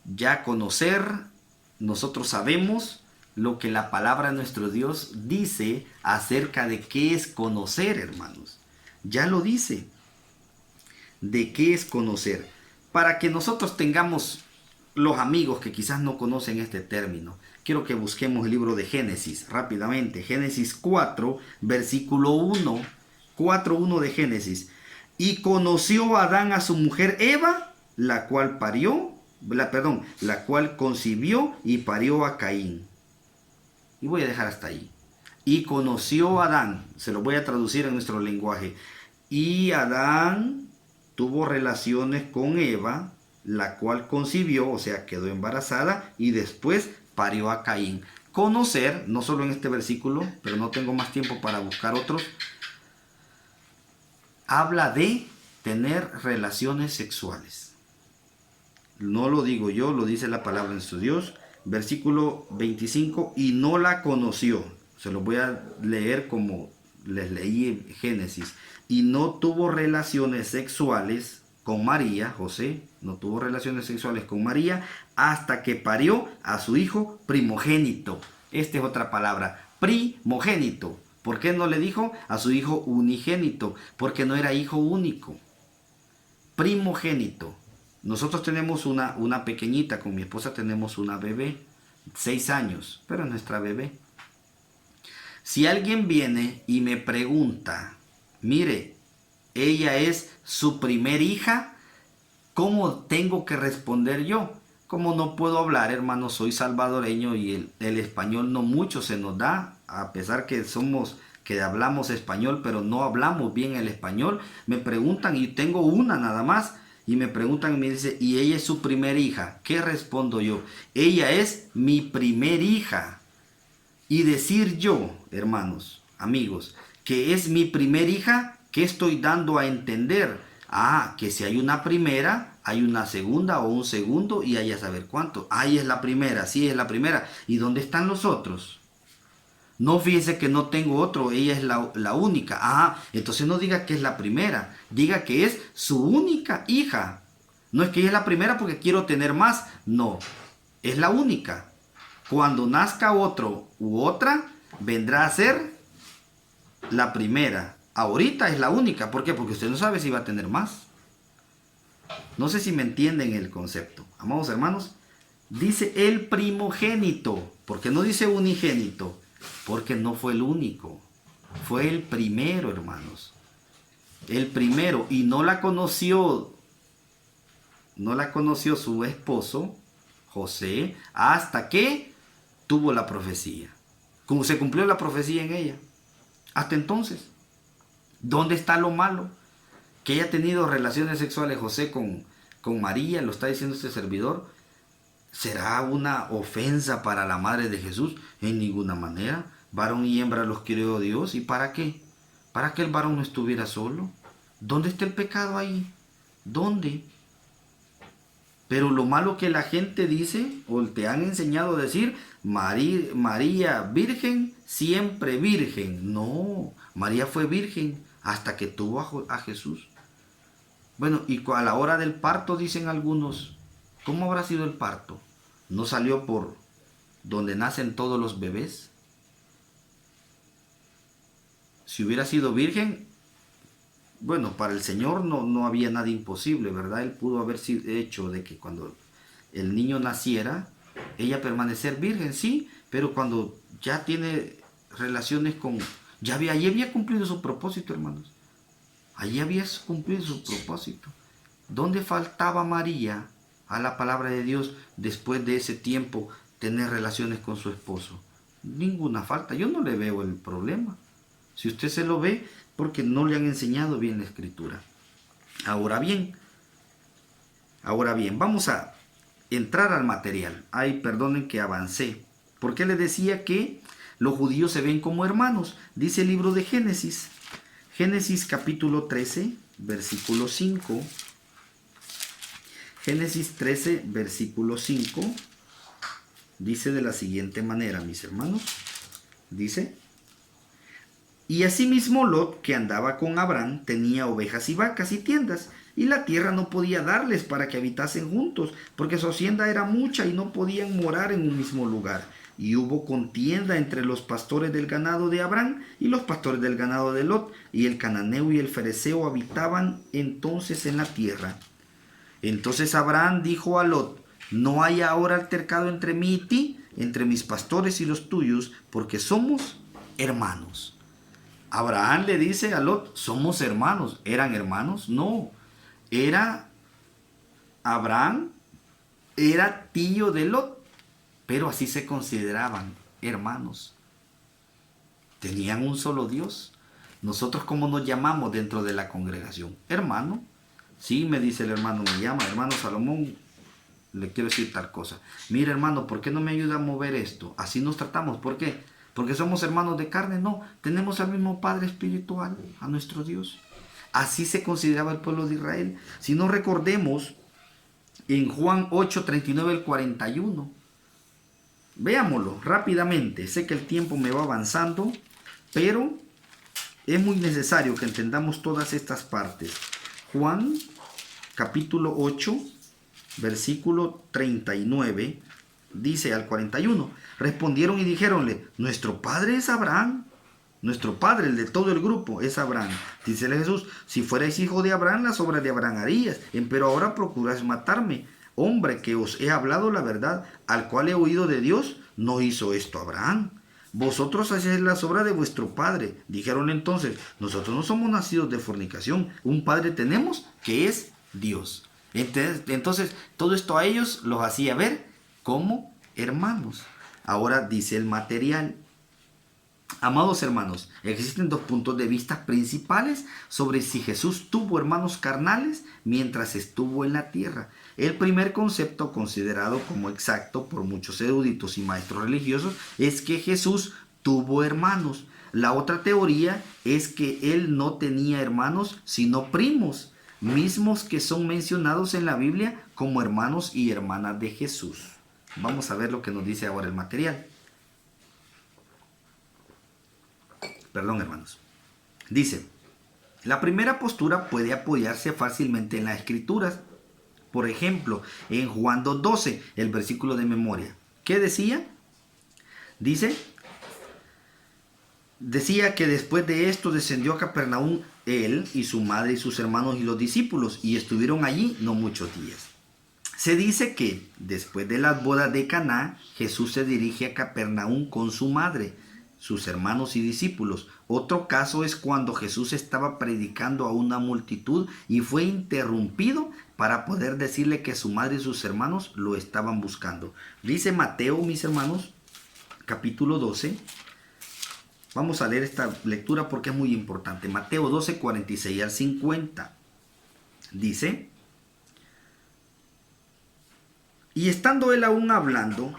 Ya conocer, nosotros sabemos lo que la palabra de nuestro Dios dice acerca de qué es conocer, hermanos. Ya lo dice. ¿De qué es conocer? Para que nosotros tengamos los amigos que quizás no conocen este término, quiero que busquemos el libro de Génesis rápidamente. Génesis 4, versículo 1. 4:1 de Génesis. Y conoció Adán a su mujer Eva, la cual concibió y parió a Caín. Y voy a dejar hasta ahí. Y conoció Adán, se lo voy a traducir en nuestro lenguaje. Y Adán tuvo relaciones con Eva, la cual concibió, o sea, quedó embarazada y después parió a Caín. Conocer, no solo en este versículo, pero no tengo más tiempo para buscar otros, habla de tener relaciones sexuales. No lo digo yo, lo dice la palabra en su Dios. Versículo 25, y no la conoció. Se lo voy a leer como les leí en Génesis. Y no tuvo relaciones sexuales con María, José, no tuvo relaciones sexuales con María, hasta que parió a su hijo primogénito. Esta es otra palabra, primogénito. ¿Por qué no le dijo a su hijo unigénito? Porque no era hijo único. Primogénito. Nosotros tenemos una pequeñita, con mi esposa tenemos una bebé, 6 años, pero es nuestra bebé. Si alguien viene y me pregunta, mire, ella es su primer hija, ¿cómo tengo que responder yo? Como no puedo hablar, hermano, soy salvadoreño y el español no mucho se nos da, a pesar que hablamos español, pero no hablamos bien el español. Me preguntan y tengo una nada más, y me preguntan y me dice, ¿y ella es su primer hija? ¿Qué respondo yo? Ella es mi primer hija. Y decir yo, hermanos, amigos, que es mi primer hija, ¿qué estoy dando a entender? Que si hay una primera, hay una segunda o un segundo y hay a saber cuánto. Ahí es la primera, sí es la primera. ¿Y dónde están los otros? No, fíjese que no tengo otro, ella es la única. Entonces no diga que es la primera, diga que es su única hija. No es que ella es la primera porque quiero tener más, no, es la única. Cuando nazca otro u otra, vendrá a ser la primera. Ahorita es la única. ¿Por qué? Porque usted no sabe si va a tener más. No sé si me entienden el concepto. Amados hermanos, dice el primogénito. ¿Por qué no dice unigénito? Porque no fue el único. Fue el primero, hermanos. El primero. Y no la conoció su esposo, José, hasta que tuvo la profecía. Como se cumplió la profecía en ella. Hasta entonces. ¿Dónde está lo malo? Que haya tenido relaciones sexuales José con María, lo está diciendo este servidor. ¿Será una ofensa para la madre de Jesús? En ninguna manera. Varón y hembra los creó Dios. ¿Y para qué? Para que el varón no estuviera solo. ¿Dónde está el pecado ahí? ¿Dónde? Pero lo malo que la gente dice, o te han enseñado a decir, María virgen, siempre virgen. No, María fue virgen hasta que tuvo a Jesús. Bueno, y a la hora del parto dicen algunos, ¿cómo habrá sido el parto? ¿No salió por donde nacen todos los bebés? Si hubiera sido virgen, bueno, para el Señor no había nada imposible, ¿verdad? Él pudo haber sido hecho de que cuando el niño naciera, ella permanecer virgen, sí, pero cuando ya tiene relaciones con... allí había cumplido su propósito, hermanos. Allí había cumplido su propósito. ¿Dónde faltaba María a la palabra de Dios después de ese tiempo tener relaciones con su esposo? Ninguna falta. Yo no le veo el problema. Si usted se lo ve, porque no le han enseñado bien la escritura. Ahora bien, vamos a entrar al material. Ay, perdonen que avancé. Porque le decía que los judíos se ven como hermanos. Dice el libro de Génesis. Génesis capítulo 13, versículo 5. Génesis 13, versículo 5. Dice de la siguiente manera, mis hermanos. Dice: y asimismo Lot, que andaba con Abraham, tenía ovejas y vacas y tiendas, y la tierra no podía darles para que habitasen juntos, porque su hacienda era mucha y no podían morar en un mismo lugar. Y hubo contienda entre los pastores del ganado de Abraham y los pastores del ganado de Lot, y el cananeo y el fereceo habitaban entonces en la tierra. Entonces Abraham dijo a Lot: no hay ahora altercado entre mí y ti, entre mis pastores y los tuyos, porque somos hermanos. Abraham le dice a Lot: somos hermanos. ¿Eran hermanos? No. Abraham era tío de Lot, pero así se consideraban hermanos. Tenían un solo Dios. Nosotros, ¿cómo nos llamamos dentro de la congregación? Hermano. Sí, me dice el hermano, me llama, hermano Salomón, le quiero decir tal cosa. Mira, hermano, ¿por qué no me ayuda a mover esto? Así nos tratamos. ¿Por qué? ¿Porque somos hermanos de carne? No, tenemos al mismo Padre espiritual, a nuestro Dios. Así se consideraba el pueblo de Israel. Si no, recordemos en Juan 8, 39 al 41. Veámoslo rápidamente. Sé que el tiempo me va avanzando, pero es muy necesario que entendamos todas estas partes. Juan capítulo 8, versículo 39. Dice al 41, respondieron y dijéronle: nuestro padre es Abraham. Nuestro padre, el de todo el grupo, es Abraham. Dícele Jesús: si fuerais hijo de Abraham, las obras de Abraham harías. Pero ahora procuráis matarme, hombre, que os he hablado la verdad, al cual he oído de Dios. No hizo esto Abraham. Vosotros hacéis las obras de vuestro padre. Dijeron entonces: nosotros no somos nacidos de fornicación. Un padre tenemos, que es Dios. Entonces todo esto a ellos los hacía ver como hermanos. Ahora dice el material. Amados hermanos, existen dos puntos de vista principales sobre si Jesús tuvo hermanos carnales mientras estuvo en la tierra. El primer concepto, considerado como exacto por muchos eruditos y maestros religiosos, es que Jesús tuvo hermanos. La otra teoría es que él no tenía hermanos, sino primos, mismos que son mencionados en la Biblia como hermanos y hermanas de Jesús. Vamos a ver lo que nos dice ahora el material. Perdón, hermanos. Dice: la primera postura puede apoyarse fácilmente en las escrituras. Por ejemplo, en Juan 2:12, el versículo de memoria. ¿Qué decía? Decía que después de esto descendió a Capernaum él y su madre y sus hermanos y los discípulos, y estuvieron allí no muchos días. Se dice que después de las bodas de Caná, Jesús se dirige a Capernaum con su madre, sus hermanos y discípulos. Otro caso es cuando Jesús estaba predicando a una multitud y fue interrumpido para poder decirle que su madre y sus hermanos lo estaban buscando. Dice Mateo, mis hermanos, capítulo 12. Vamos a leer esta lectura porque es muy importante. Mateo 12, 46 al 50. Dice: y estando él aún hablando,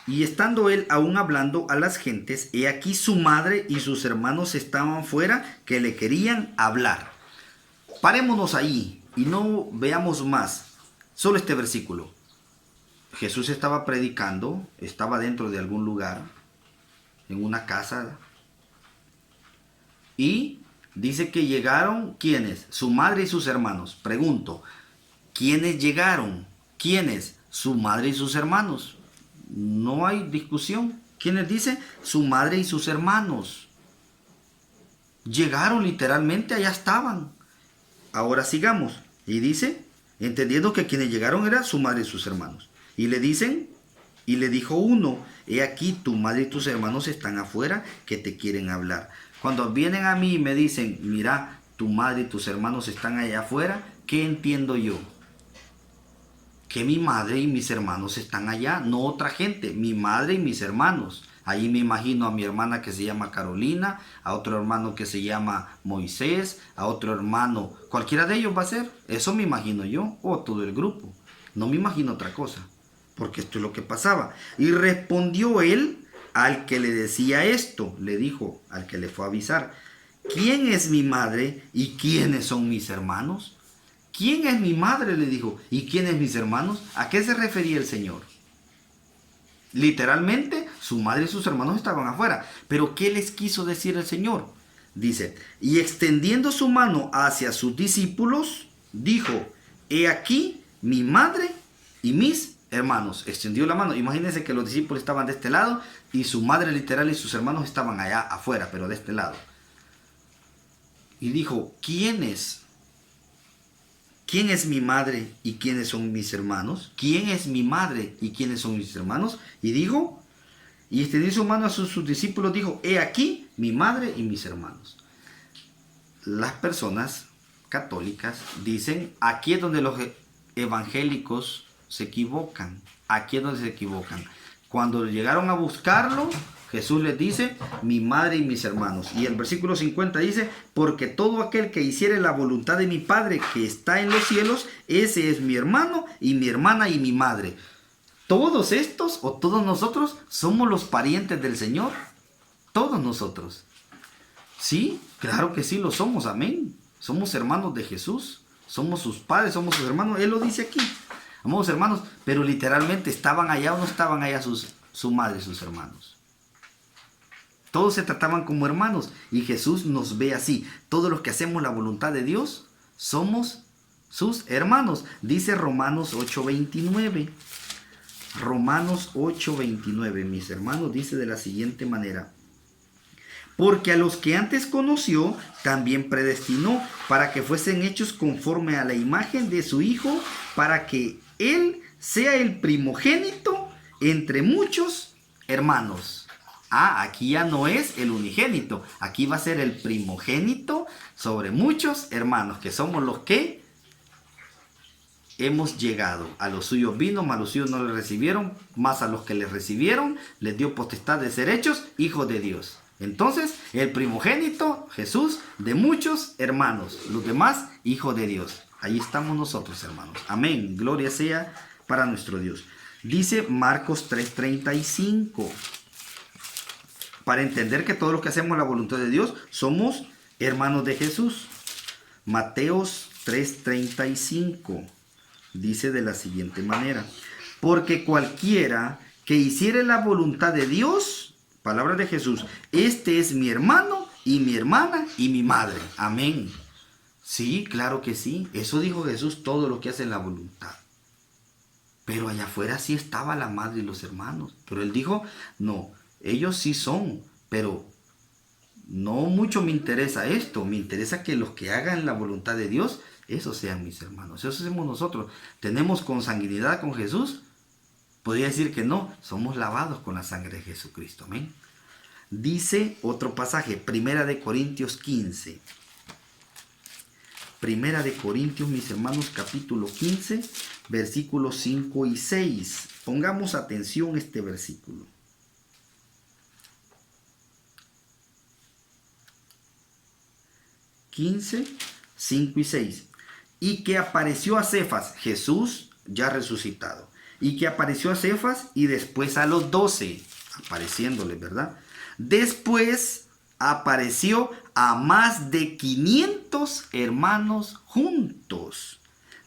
Y estando él aún hablando a las gentes, he aquí su madre y sus hermanos estaban fuera, que le querían hablar. Parémonos ahí y no veamos más, solo este versículo. Jesús estaba predicando, estaba dentro de algún lugar, en una casa, y dice que llegaron, ¿quiénes? Su madre y sus hermanos. Pregunto, ¿quiénes llegaron? ¿Quiénes? Su madre y sus hermanos. No hay discusión. ¿Quiénes dice? Su madre y sus hermanos. Llegaron literalmente, allá estaban. Ahora sigamos. Y dice, entendiendo que quienes llegaron eran su madre y sus hermanos. Y le dicen, y le dijo uno, he aquí tu madre y tus hermanos están afuera, que te quieren hablar. Cuando vienen a mí y me dicen, mira, tu madre y tus hermanos están allá afuera, ¿qué entiendo yo? Que mi madre y mis hermanos están allá, no otra gente, mi madre y mis hermanos. Ahí me imagino a mi hermana que se llama Carolina, a otro hermano que se llama Moisés, a otro hermano, cualquiera de ellos va a ser. Eso me imagino yo, o todo el grupo. No me imagino otra cosa, porque esto es lo que pasaba. Y respondió él al que le decía esto, le dijo al que le fue a avisar, ¿quién es mi madre y quiénes son mis hermanos? ¿Quién es mi madre? Le dijo. ¿Y quiénes mis hermanos? ¿A qué se refería el Señor? Literalmente, su madre y sus hermanos estaban afuera. Pero ¿qué les quiso decir el Señor? Dice, y extendiendo su mano hacia sus discípulos, dijo, he aquí mi madre y mis hermanos. Extendió la mano. Imagínense que los discípulos estaban de este lado y su madre literal y sus hermanos estaban allá afuera, pero de este lado. Y dijo, ¿quién es mi madre y quiénes son mis hermanos? ¿Quién es mi madre y quiénes son mis hermanos? Y dijo, y extendió su mano a sus discípulos, dijo, he aquí mi madre y mis hermanos. Las personas católicas dicen, aquí es donde los evangélicos se equivocan. Aquí es donde se equivocan. Cuando llegaron a buscarlo, Jesús les dice, mi madre y mis hermanos. Y el versículo 50 dice, porque todo aquel que hiciere la voluntad de mi Padre que está en los cielos, ese es mi hermano y mi hermana y mi madre. Todos estos o todos nosotros somos los parientes del Señor. Todos nosotros. Sí, claro que sí lo somos, amén. Somos hermanos de Jesús. Somos sus padres, somos sus hermanos. Él lo dice aquí. Amados hermanos, pero literalmente estaban allá o no estaban allá su madre y sus hermanos. Todos se trataban como hermanos y Jesús nos ve así. Todos los que hacemos la voluntad de Dios somos sus hermanos. Dice Romanos 8:29. Romanos 8:29, mis hermanos, dice de la siguiente manera. Porque a los que antes conoció, también predestinó para que fuesen hechos conforme a la imagen de su Hijo, para que Él sea el primogénito entre muchos hermanos. Aquí ya no es el unigénito, aquí va a ser el primogénito sobre muchos hermanos, que somos los que hemos llegado. A los suyos vino, mas los suyos no le recibieron, más a los que le recibieron les dio potestad de ser hechos hijos de Dios. Entonces, el primogénito, Jesús, de muchos hermanos, los demás, hijos de Dios. Ahí estamos nosotros, hermanos. Amén. Gloria sea para nuestro Dios. Dice Marcos 3:35. Para entender que todos los que hacemos la voluntad de Dios somos hermanos de Jesús. Mateos 3:35 dice de la siguiente manera: porque cualquiera que hiciere la voluntad de Dios, palabra de Jesús, este es mi hermano y mi hermana y mi madre. Amén. Sí, claro que sí. Eso dijo Jesús, todo lo que hace la voluntad. Pero allá afuera sí estaba la madre y los hermanos. Pero él dijo, no, ellos sí son, pero no mucho me interesa esto. Me interesa que los que hagan la voluntad de Dios, esos sean mis hermanos. Eso somos nosotros. ¿Tenemos consanguinidad con Jesús? Podría decir que no. Somos lavados con la sangre de Jesucristo. Amén. Dice otro pasaje, Primera de Corintios 15. Primera de Corintios, mis hermanos, capítulo 15, versículos 5 y 6. Pongamos atención a este versículo. (15, 5 y 6). Y que apareció a Cefas, Jesús ya resucitado, y que apareció a Cefas y después a los 12, apareciéndoles, ¿verdad? Después apareció a más de 500 hermanos juntos,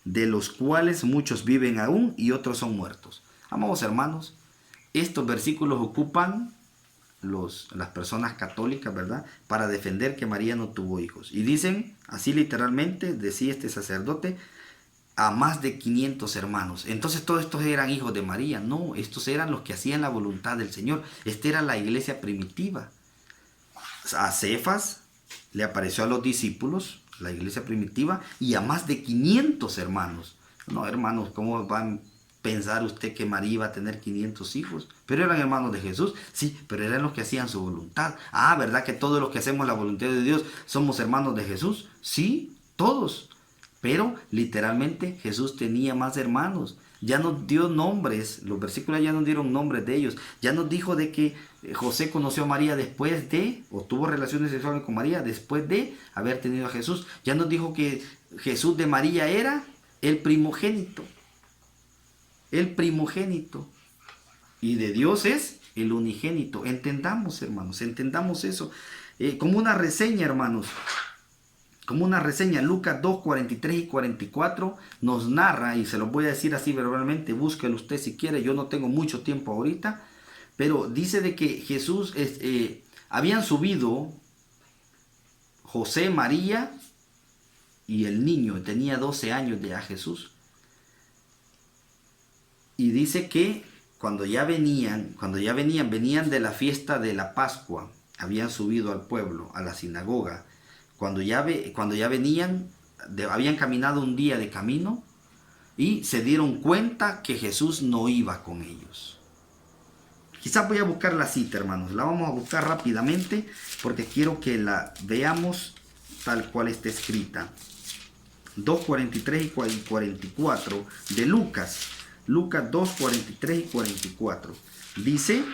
de los cuales muchos viven aún y otros son muertos. Amados hermanos, estos versículos ocupan las personas católicas, ¿verdad?, para defender que María no tuvo hijos. Y dicen, así literalmente, decía este sacerdote, a más de 500 hermanos. Entonces todos estos eran hijos de María. No, estos eran los que hacían la voluntad del Señor. Esta era la iglesia primitiva. A Cefas le apareció a los discípulos, la iglesia primitiva, y a más de 500 hermanos. No, hermanos, ¿cómo van a pensar usted que María iba a tener 500 hijos? Pero eran hermanos de Jesús, sí, pero eran los que hacían su voluntad. Ah, ¿verdad que todos los que hacemos la voluntad de Dios somos hermanos de Jesús? Sí, todos. Pero literalmente Jesús tenía más hermanos. Ya nos dio nombres, los versículos ya nos dieron nombres de ellos. Ya nos dijo de que José conoció a María después de, o tuvo relaciones sexuales con María después de haber tenido a Jesús. Ya nos dijo que Jesús de María era el primogénito. El primogénito. Y de Dios es el unigénito. Entendamos, hermanos, entendamos eso. Como una reseña, hermanos. Como una reseña, Lucas 2, 43 y 44 nos narra, y se los voy a decir así verbalmente, búsquelo usted si quiere, yo no tengo mucho tiempo ahorita, pero dice de que Jesús, habían subido José, María y el niño, tenía 12 años ya Jesús, y dice que cuando ya venían de la fiesta de la Pascua, habían subido al pueblo, a la sinagoga. Cuando ya venían, habían caminado un día de camino y se dieron cuenta que Jesús no iba con ellos. Quizás voy a buscar la cita, hermanos. La vamos a buscar rápidamente porque quiero que la veamos tal cual está escrita. 2, 43 y 44 de Lucas. Lucas 2, 43 y 44. Dice...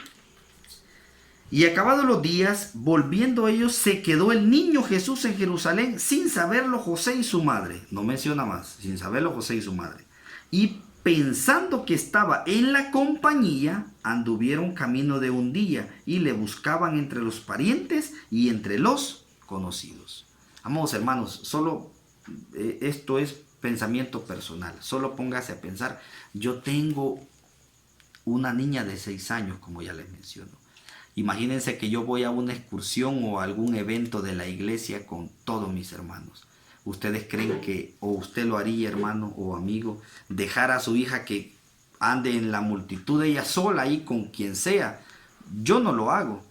Y acabados los días, volviendo ellos, se quedó el niño Jesús en Jerusalén, sin saberlo José y su madre. No menciona más, sin saberlo José y su madre. Y pensando que estaba en la compañía, anduvieron camino de un día y le buscaban entre los parientes y entre los conocidos. Amados hermanos, solo esto es pensamiento personal. Solo póngase a pensar, yo tengo una niña de 6 años, como ya les menciono. Imagínense que yo voy a una excursión o a algún evento de la iglesia con todos mis hermanos. ¿Ustedes creen que, o usted lo haría, hermano o amigo, dejar a su hija que ande en la multitud, ella sola ahí con quien sea? Yo no lo hago.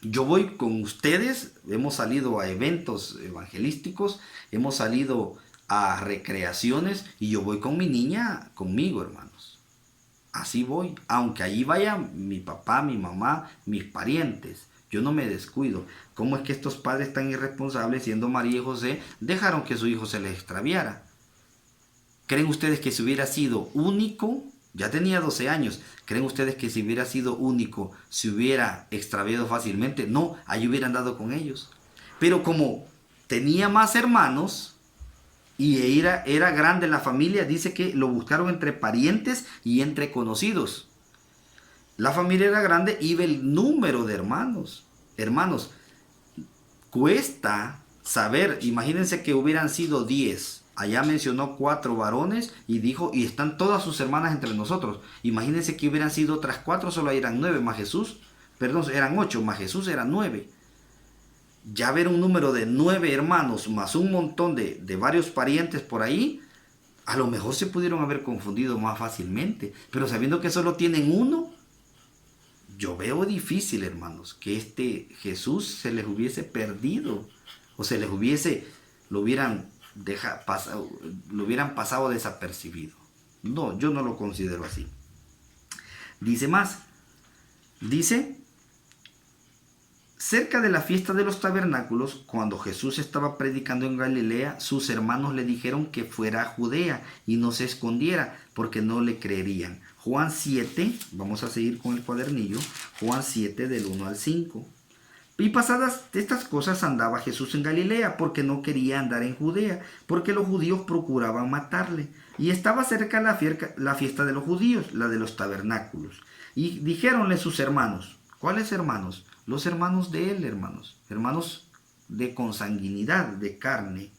Yo voy con ustedes, hemos salido a eventos evangelísticos, hemos salido a recreaciones y yo voy con mi niña conmigo, hermanos. Así voy, aunque allí vaya mi papá, mi mamá, mis parientes. Yo no me descuido. ¿Cómo es que estos padres tan irresponsables, siendo María y José, dejaron que su hijo se les extraviara? ¿Creen ustedes que si hubiera sido único, ya tenía 12 años, creen ustedes que si hubiera sido único, se hubiera extraviado fácilmente? No, ahí hubieran dado con ellos. Pero como tenía más hermanos, y era grande la familia, dice que lo buscaron entre parientes y entre conocidos. La familia era grande y iba el número de hermanos. Hermanos, cuesta saber, imagínense que hubieran sido 10. Allá mencionó 4 varones y dijo, y están todas sus hermanas entre nosotros. Imagínense que hubieran sido otras 4, solo eran 9 más Jesús. Perdón, eran 8 más Jesús, eran 9. Ya ver un número de 9 hermanos más un montón de varios parientes por ahí, a lo mejor se pudieron haber confundido más fácilmente. Pero sabiendo que solo tienen uno, yo veo difícil, hermanos, que Jesús se les hubiese perdido o lo hubieran pasado desapercibido. No, yo no lo considero así. Dice más, cerca de la fiesta de los tabernáculos, cuando Jesús estaba predicando en Galilea, sus hermanos le dijeron que fuera a Judea y no se escondiera, porque no le creerían. Juan 7, vamos a seguir con el cuadernillo, Juan 7 del 1 al 5. Y pasadas estas cosas andaba Jesús en Galilea, porque no quería andar en Judea, porque los judíos procuraban matarle. Y estaba cerca la fiesta de los judíos, la de los tabernáculos. Y dijéronle sus hermanos, ¿cuáles hermanos? Los hermanos de él, hermanos de consanguinidad, de carne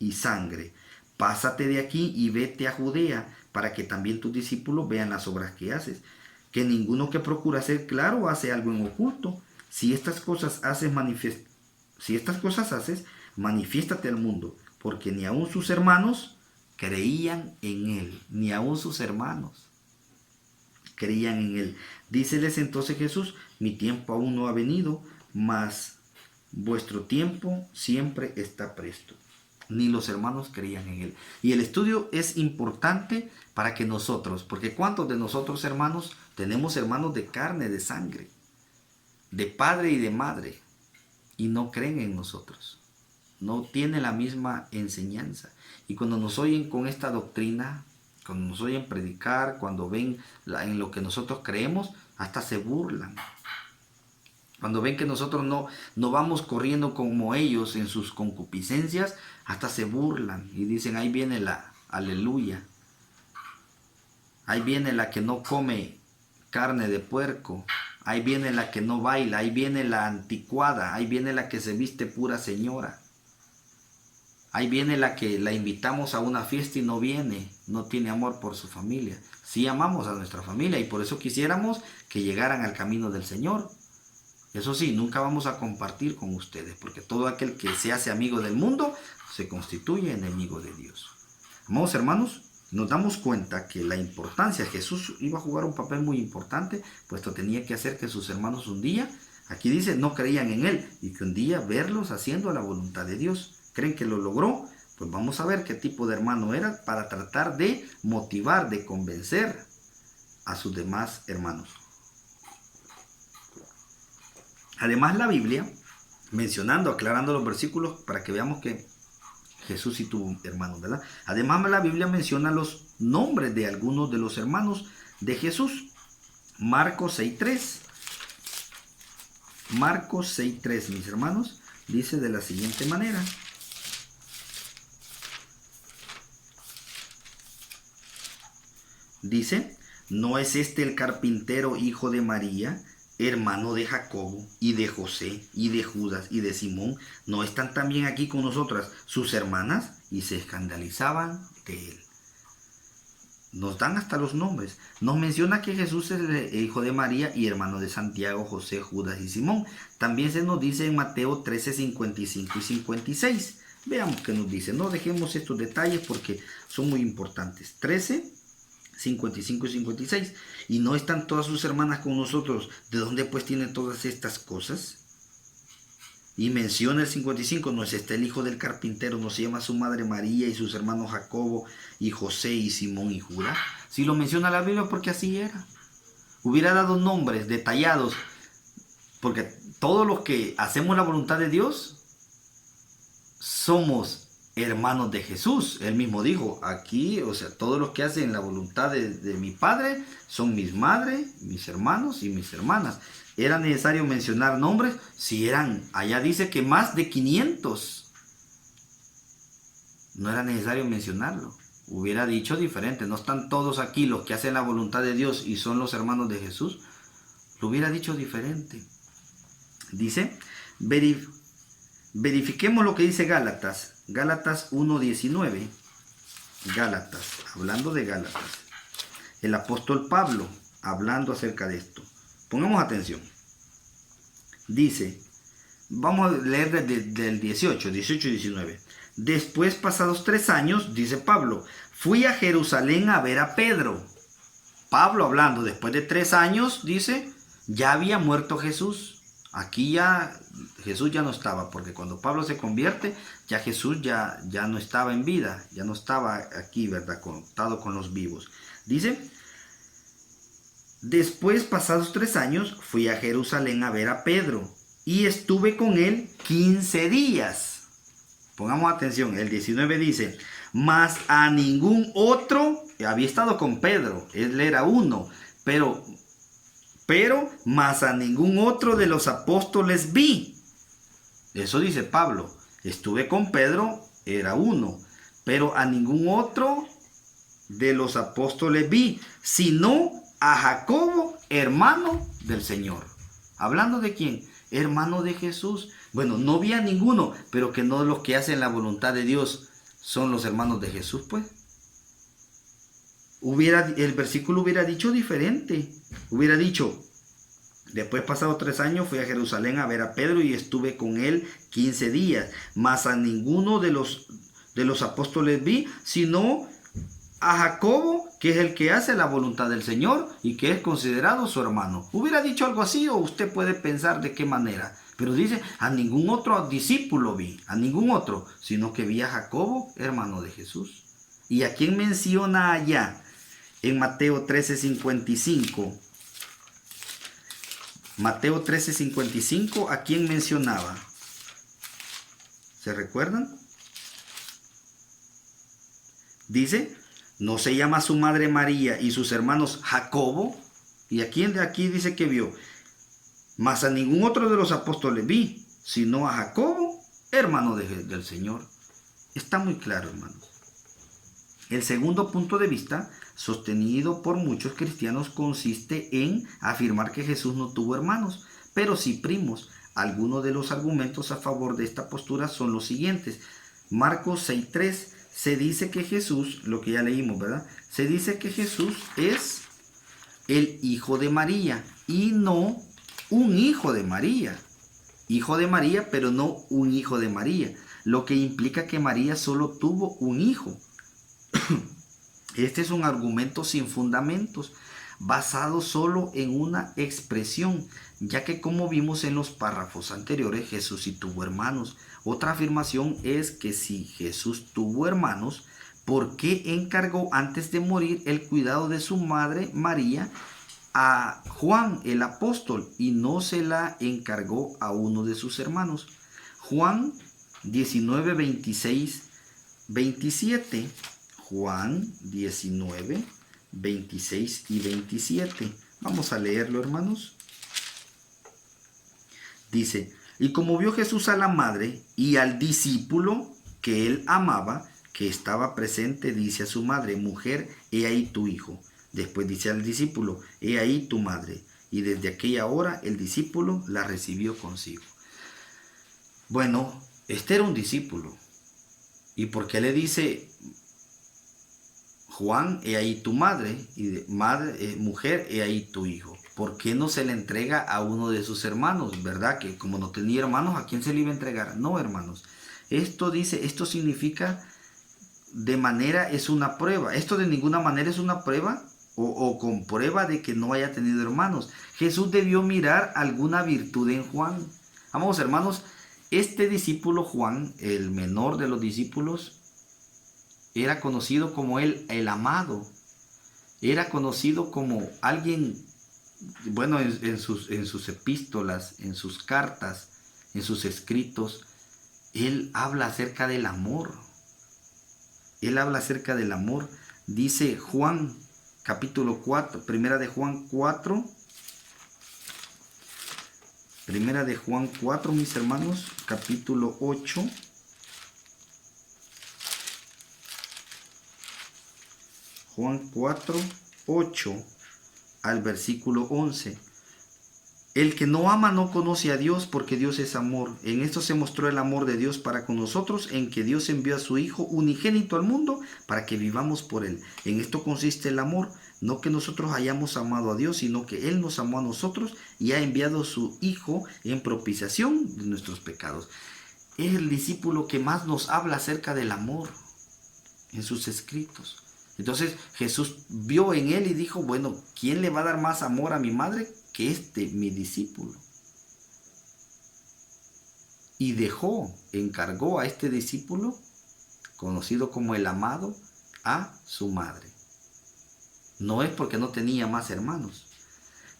y sangre. Pásate de aquí y vete a Judea, para que también tus discípulos vean las obras que haces. Que ninguno que procura ser claro hace algo en oculto. Si estas cosas haces, manifiéstate al mundo, porque ni aun sus hermanos creían en él, ni aun sus hermanos creían en él. Díceles entonces Jesús, mi tiempo aún no ha venido, mas vuestro tiempo siempre está presto. Ni los hermanos creían en él. Y el estudio es importante para que nosotros, porque ¿cuántos de nosotros, hermanos, tenemos hermanos de carne, de sangre, de padre y de madre, y no creen en nosotros? No tienen la misma enseñanza. Y cuando nos oyen con esta doctrina, cuando nos oyen predicar, cuando ven en lo que nosotros creemos, hasta se burlan. Cuando ven que nosotros no vamos corriendo como ellos en sus concupiscencias, hasta se burlan y dicen, ahí viene la aleluya. Ahí viene la que no come carne de puerco. Ahí viene la que no baila. Ahí viene la anticuada. Ahí viene la que se viste pura señora. Ahí viene la que la invitamos a una fiesta y no viene. No tiene amor por su familia. Sí amamos a nuestra familia y por eso quisiéramos que llegaran al camino del Señor. Eso sí, nunca vamos a compartir con ustedes, porque todo aquel que se hace amigo del mundo se constituye enemigo de Dios. Amados hermanos, nos damos cuenta que la importancia, Jesús iba a jugar un papel muy importante, puesto tenía que hacer que sus hermanos un día, aquí dice, no creían en él, y que un día verlos haciendo la voluntad de Dios. ¿Creen que lo logró? Pues vamos a ver qué tipo de hermano era para tratar de motivar, de convencer a sus demás hermanos. Además la Biblia, mencionando, aclarando los versículos para que veamos que Jesús sí tuvo hermanos, ¿verdad? Además la Biblia menciona los nombres de algunos de los hermanos de Jesús. Marcos 6.3. Marcos 6.3, mis hermanos, dice de la siguiente manera. Dice, ¿no es este el carpintero hijo de María, hermano de Jacobo, y de José, y de Judas, y de Simón? ¿No están también aquí con nosotras sus hermanas? Y se escandalizaban de él. Nos dan hasta los nombres. Nos menciona que Jesús es el hijo de María y hermano de Santiago, José, Judas y Simón. También se nos dice en Mateo 13, 55 y 56. Veamos qué nos dice. No dejemos estos detalles porque son muy importantes. 13, 55 y 56. ¿Y no están todas sus hermanas con nosotros? ¿De dónde pues tienen todas estas cosas? Y menciona el 55, ¿no es este el hijo del carpintero? ¿No se llama su madre María y sus hermanos Jacobo y José y Simón y Judas? Si lo menciona la Biblia porque así era. Hubiera dado nombres detallados, porque todos los que hacemos la voluntad de Dios somos hermanos de Jesús. Él mismo dijo, aquí, o sea, todos los que hacen la voluntad de mi Padre son mis madres, mis hermanos y mis hermanas. ¿Era necesario mencionar nombres? Si eran, allá dice que más de 500. No era necesario mencionarlo. Hubiera dicho diferente. No están todos aquí los que hacen la voluntad de Dios y son los hermanos de Jesús. Lo hubiera dicho diferente. Dice, verifiquemos lo que dice Gálatas. Gálatas 1:19. Gálatas, hablando de Gálatas. El apóstol Pablo, hablando acerca de esto. Pongamos atención. Dice, vamos a leer desde el 18 y 19. Después, pasados 3 años, dice Pablo, fui a Jerusalén a ver a Pedro. Pablo hablando, después de 3 años, dice, ya había muerto Jesús. Aquí ya Jesús ya no estaba, porque cuando Pablo se convierte, ya Jesús ya no estaba en vida, ya no estaba aquí, ¿verdad? Contado con los vivos. Dice, después, pasados 3 años, fui a Jerusalén a ver a Pedro y estuve con él 15 días. Pongamos atención, el 19 dice, mas a ningún otro, había estado con Pedro, él era uno, pero pero más a ningún otro de los apóstoles vi. Eso dice Pablo. Estuve con Pedro, era uno, pero a ningún otro de los apóstoles vi, sino a Jacobo, hermano del Señor. ¿Hablando de quién? Hermano de Jesús. Bueno, no vi a ninguno, pero que no los que hacen la voluntad de Dios son los hermanos de Jesús, pues. El versículo hubiera dicho diferente. Hubiera dicho: después, pasados 3 años, fui a Jerusalén a ver a Pedro y estuve con él 15 días. Mas a ninguno de los apóstoles vi, sino a Jacobo, que es el que hace la voluntad del Señor y que es considerado su hermano. Hubiera dicho algo así, o usted puede pensar de qué manera. Pero dice: a ningún otro discípulo vi, a ningún otro, sino que vi a Jacobo, hermano de Jesús. ¿Y a quién menciona allá? En Mateo 13:55. Mateo 13:55, ¿a quién mencionaba? ¿Se recuerdan? Dice: ¿no se llama su madre María y sus hermanos Jacobo? ¿Y a quién de aquí dice que vio? Mas a ningún otro de los apóstoles vi, sino a Jacobo, hermano del Señor. Está muy claro, hermanos. El segundo punto de vista, sostenido por muchos cristianos, consiste en afirmar que Jesús no tuvo hermanos, pero sí primos. Algunos de los argumentos a favor de esta postura son los siguientes. Marcos 6:3 se dice que Jesús, lo que ya leímos, ¿verdad? Se dice que Jesús es el hijo de María y no un hijo de María. Hijo de María, pero no un hijo de María, lo que implica que María solo tuvo un hijo. Este es un argumento sin fundamentos, basado solo en una expresión, ya que, como vimos en los párrafos anteriores, Jesús sí tuvo hermanos. Otra afirmación es que si Jesús tuvo hermanos, ¿por qué encargó antes de morir el cuidado de su madre María a Juan el apóstol y no se la encargó a uno de sus hermanos? Juan 19, 26, 27. Juan 19, 26 y 27. Vamos a leerlo, hermanos. Dice: y como vio Jesús a la madre y al discípulo que él amaba, que estaba presente, dice a su madre: mujer, he ahí tu hijo. Después dice al discípulo: he ahí tu madre. Y desde aquella hora el discípulo la recibió consigo. Bueno, este era un discípulo. ¿Y por qué le dice Juan, he ahí tu madre, y mujer, he ahí tu hijo? ¿Por qué no se le entrega a uno de sus hermanos? ¿Verdad? Que como no tenía hermanos, ¿a quién se le iba a entregar? No, hermanos. Esto significa de manera, es una prueba. Esto de ninguna manera es una prueba o con prueba de que no haya tenido hermanos. Jesús debió mirar alguna virtud en Juan. Vamos, hermanos, este discípulo Juan, el menor de los discípulos, era conocido como el amado. Era conocido como alguien, bueno, en sus epístolas, en sus cartas, en sus escritos, él habla acerca del amor. Él habla acerca del amor. Dice Juan, capítulo 4, primera de Juan 4. Primera de Juan 4, mis hermanos, capítulo 8. Juan 4, 8 al versículo 11. El que no ama no conoce a Dios, porque Dios es amor. En esto se mostró el amor de Dios para con nosotros, en que Dios envió a su Hijo unigénito al mundo para que vivamos por Él. En esto consiste el amor, no que nosotros hayamos amado a Dios, sino que Él nos amó a nosotros y ha enviado a su Hijo en propiciación de nuestros pecados. Es el discípulo que más nos habla acerca del amor en sus escritos. Entonces Jesús vio en él y dijo: bueno, ¿quién le va a dar más amor a mi madre que mi discípulo? Y encargó a este discípulo, conocido como el amado, a su madre. No es porque no tenía más hermanos.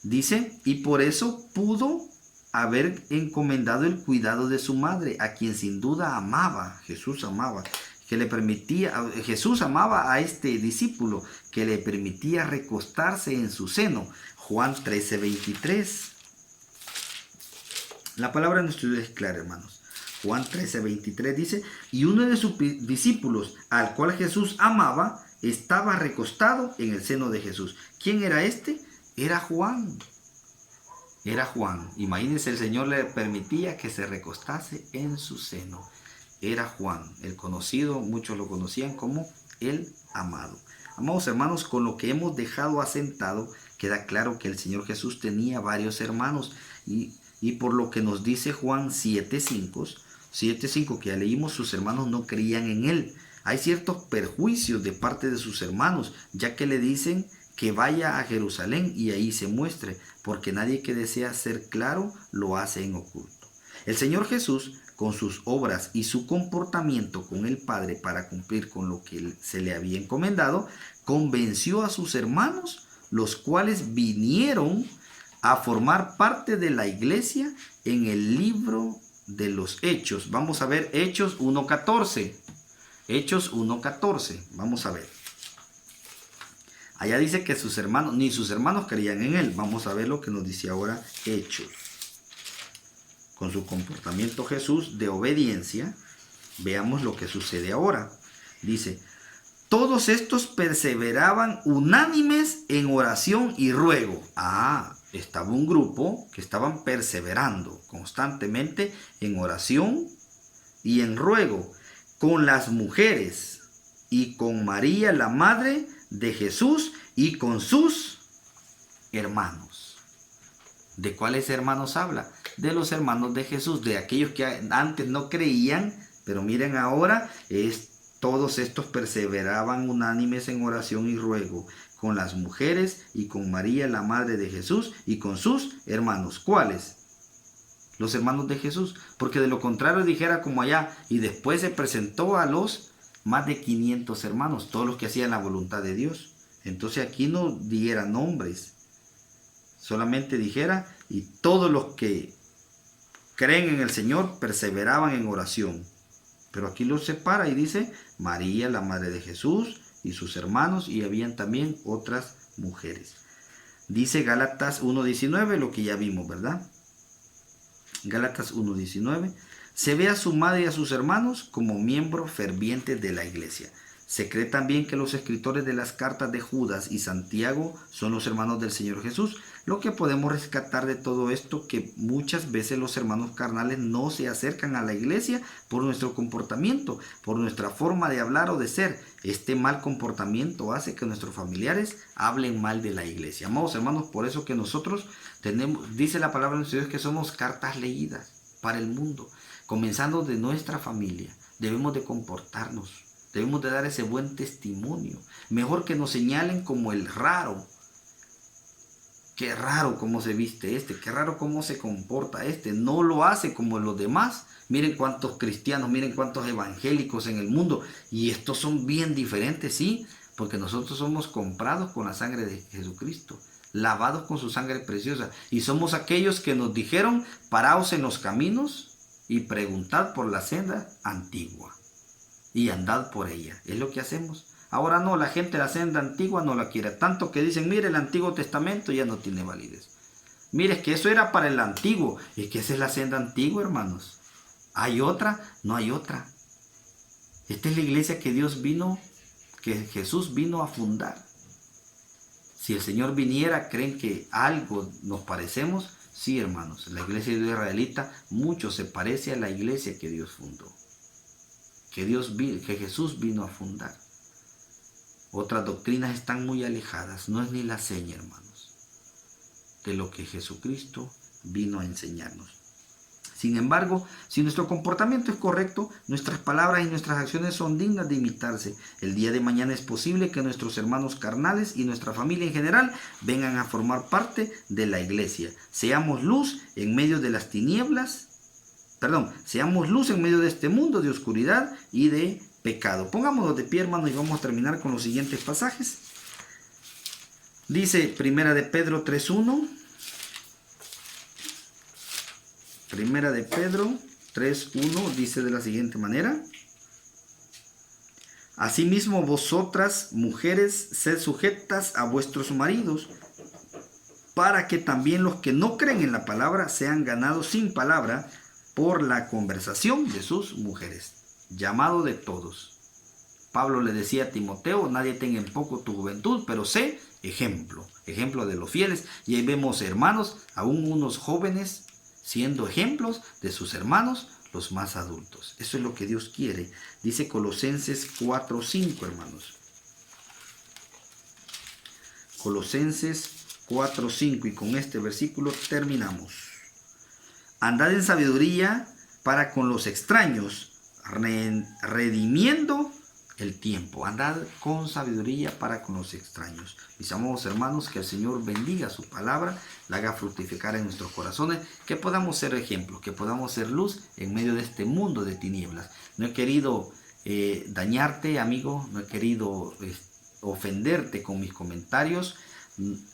Dice: y por eso pudo haber encomendado el cuidado de su madre, a quien sin duda amaba. Jesús amaba. que le permitía, Jesús amaba a este discípulo que le permitía recostarse en su seno. Juan 13:23. La palabra de nuestro Dios es clara, hermanos. Juan 13:23 dice, y uno de sus discípulos, al cual Jesús amaba, estaba recostado en el seno de Jesús. ¿Quién era este? Era Juan. Era Juan. Imagínense, el Señor le permitía que se recostase en su seno. Era Juan, el conocido, muchos lo conocían como el amado. Amados hermanos, con lo que hemos dejado asentado, queda claro que el Señor Jesús tenía varios hermanos. Y por lo que nos dice Juan 7:5, que ya leímos, sus hermanos no creían en él. Hay ciertos perjuicios de parte de sus hermanos, ya que le dicen que vaya a Jerusalén y ahí se muestre, porque nadie que desea ser claro lo hace en oculto. El Señor Jesús, con sus obras y su comportamiento con el Padre para cumplir con lo que se le había encomendado, convenció a sus hermanos, los cuales vinieron a formar parte de la iglesia en el libro de los Hechos. Vamos a ver Hechos 1:14. Hechos 1:14. Vamos a ver. Allá dice que sus hermanos, ni sus hermanos creían en él. Vamos a ver lo que nos dice ahora Hechos. Con su comportamiento Jesús de obediencia, veamos lo que sucede ahora. Dice, todos estos perseveraban unánimes en oración y ruego. Estaba un grupo que estaban perseverando constantemente en oración y en ruego con las mujeres y con María, la madre de Jesús, y con sus hermanos. ¿De cuáles hermanos habla? De los hermanos de Jesús, de aquellos que antes no creían, pero miren ahora, todos estos perseveraban unánimes en oración y ruego con las mujeres y con María, la madre de Jesús, y con sus hermanos. ¿Cuáles? Los hermanos de Jesús, porque de lo contrario dijera como allá, y después se presentó a los más de 500 hermanos, todos los que hacían la voluntad de Dios. Entonces aquí no diera nombres, solamente dijera, y todos los que creen en el Señor perseveraban en oración. Pero aquí los separa y dice María, la madre de Jesús, y sus hermanos, y habían también otras mujeres. Dice Gálatas 1:19, lo que ya vimos, ¿verdad? Gálatas 1:19. Se ve a su madre y a sus hermanos como miembros fervientes de la iglesia. Se cree también que los escritores de las cartas de Judas y Santiago son los hermanos del Señor Jesús. Lo que podemos rescatar de todo esto, que muchas veces los hermanos carnales no se acercan a la iglesia por nuestro comportamiento, por nuestra forma de hablar o de ser. Este mal comportamiento hace que nuestros familiares hablen mal de la iglesia. Amados hermanos, por eso que nosotros tenemos, dice la palabra de Dios, que somos cartas leídas para el mundo. Comenzando de nuestra familia, debemos de comportarnos, debemos de dar ese buen testimonio. Mejor que nos señalen como el raro. Qué raro cómo se viste este, qué raro cómo se comporta este. No lo hace como los demás. Miren cuántos cristianos, miren cuántos evangélicos en el mundo. Y estos son bien diferentes, sí, porque nosotros somos comprados con la sangre de Jesucristo, lavados con su sangre preciosa. Y somos aquellos que nos dijeron, paraos en los caminos y preguntad por la senda antigua y andad por ella. Es lo que hacemos. Ahora no, la gente la senda antigua no la quiere. Tanto que dicen, mire, el Antiguo Testamento ya no tiene validez. Mire, es que eso era para el antiguo. Es que esa es la senda antigua, hermanos. ¿Hay otra? No hay otra. Esta es la iglesia que Jesús vino a fundar. Si el Señor viniera, ¿creen que algo nos parecemos? Sí, hermanos, la iglesia israelita mucho se parece a la iglesia que Dios fundó, que Jesús vino a fundar. Otras doctrinas están muy alejadas, no es ni la seña, hermanos, de lo que Jesucristo vino a enseñarnos. Sin embargo, si nuestro comportamiento es correcto, nuestras palabras y nuestras acciones son dignas de imitarse. El día de mañana es posible que nuestros hermanos carnales y nuestra familia en general vengan a formar parte de la iglesia. Seamos luz en medio de las tinieblas, seamos luz en medio de este mundo de oscuridad y de pecado. Pongámonos de pie, hermanos, y vamos a terminar con los siguientes pasajes. Dice Primera de Pedro 3:1. Primera de Pedro 3:1 dice de la siguiente manera. Asimismo, vosotras, mujeres, sed sujetas a vuestros maridos, para que también los que no creen en la palabra sean ganados sin palabra por la conversación de sus mujeres. Llamado de todos. Pablo le decía a Timoteo, nadie tenga en poco tu juventud, pero sé ejemplo de los fieles. Y ahí vemos hermanos, aún unos jóvenes, siendo ejemplos de sus hermanos, los más adultos. Eso es lo que Dios quiere. Dice Colosenses 4:5, hermanos. Colosenses 4:5, y con este versículo terminamos. Andad en sabiduría para con los extraños, redimiendo el tiempo. Andad con sabiduría para con los extraños. Mis amados hermanos, que el Señor bendiga su palabra, la haga fructificar en nuestros corazones, que podamos ser ejemplos, que podamos ser luz en medio de este mundo de tinieblas. No he querido dañarte, amigo, no he querido ofenderte con mis comentarios.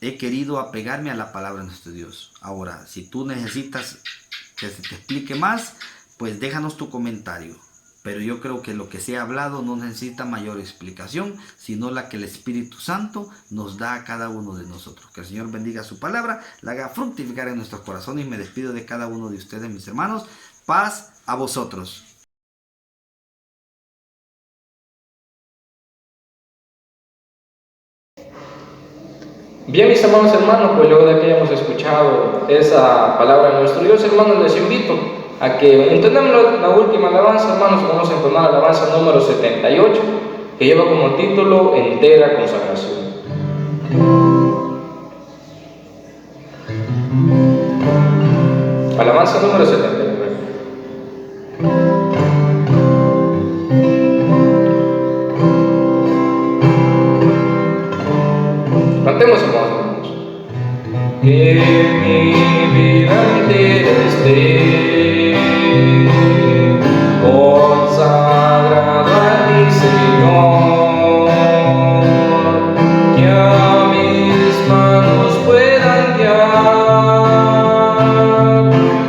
He querido apegarme a la palabra de nuestro Dios. Ahora, si tú necesitas que se te explique más, pues déjanos tu comentario. Pero yo creo que lo que se ha hablado no necesita mayor explicación, sino la que el Espíritu Santo nos da a cada uno de nosotros. Que el Señor bendiga su palabra, la haga fructificar en nuestros corazones, y me despido de cada uno de ustedes, mis hermanos. Paz a vosotros. Bien, mis amados hermanos, pues luego de que hayamos escuchado esa palabra de nuestro Dios, hermanos, les invito a que entendamos la última alabanza, hermanos. Vamos a entonar la alabanza número 78, que lleva como título Entera Consagración. Alabanza número 79. Cantemos, hermanos. Que mi vida entera esté consagrada a ti, Señor, que a mis manos puedan guiar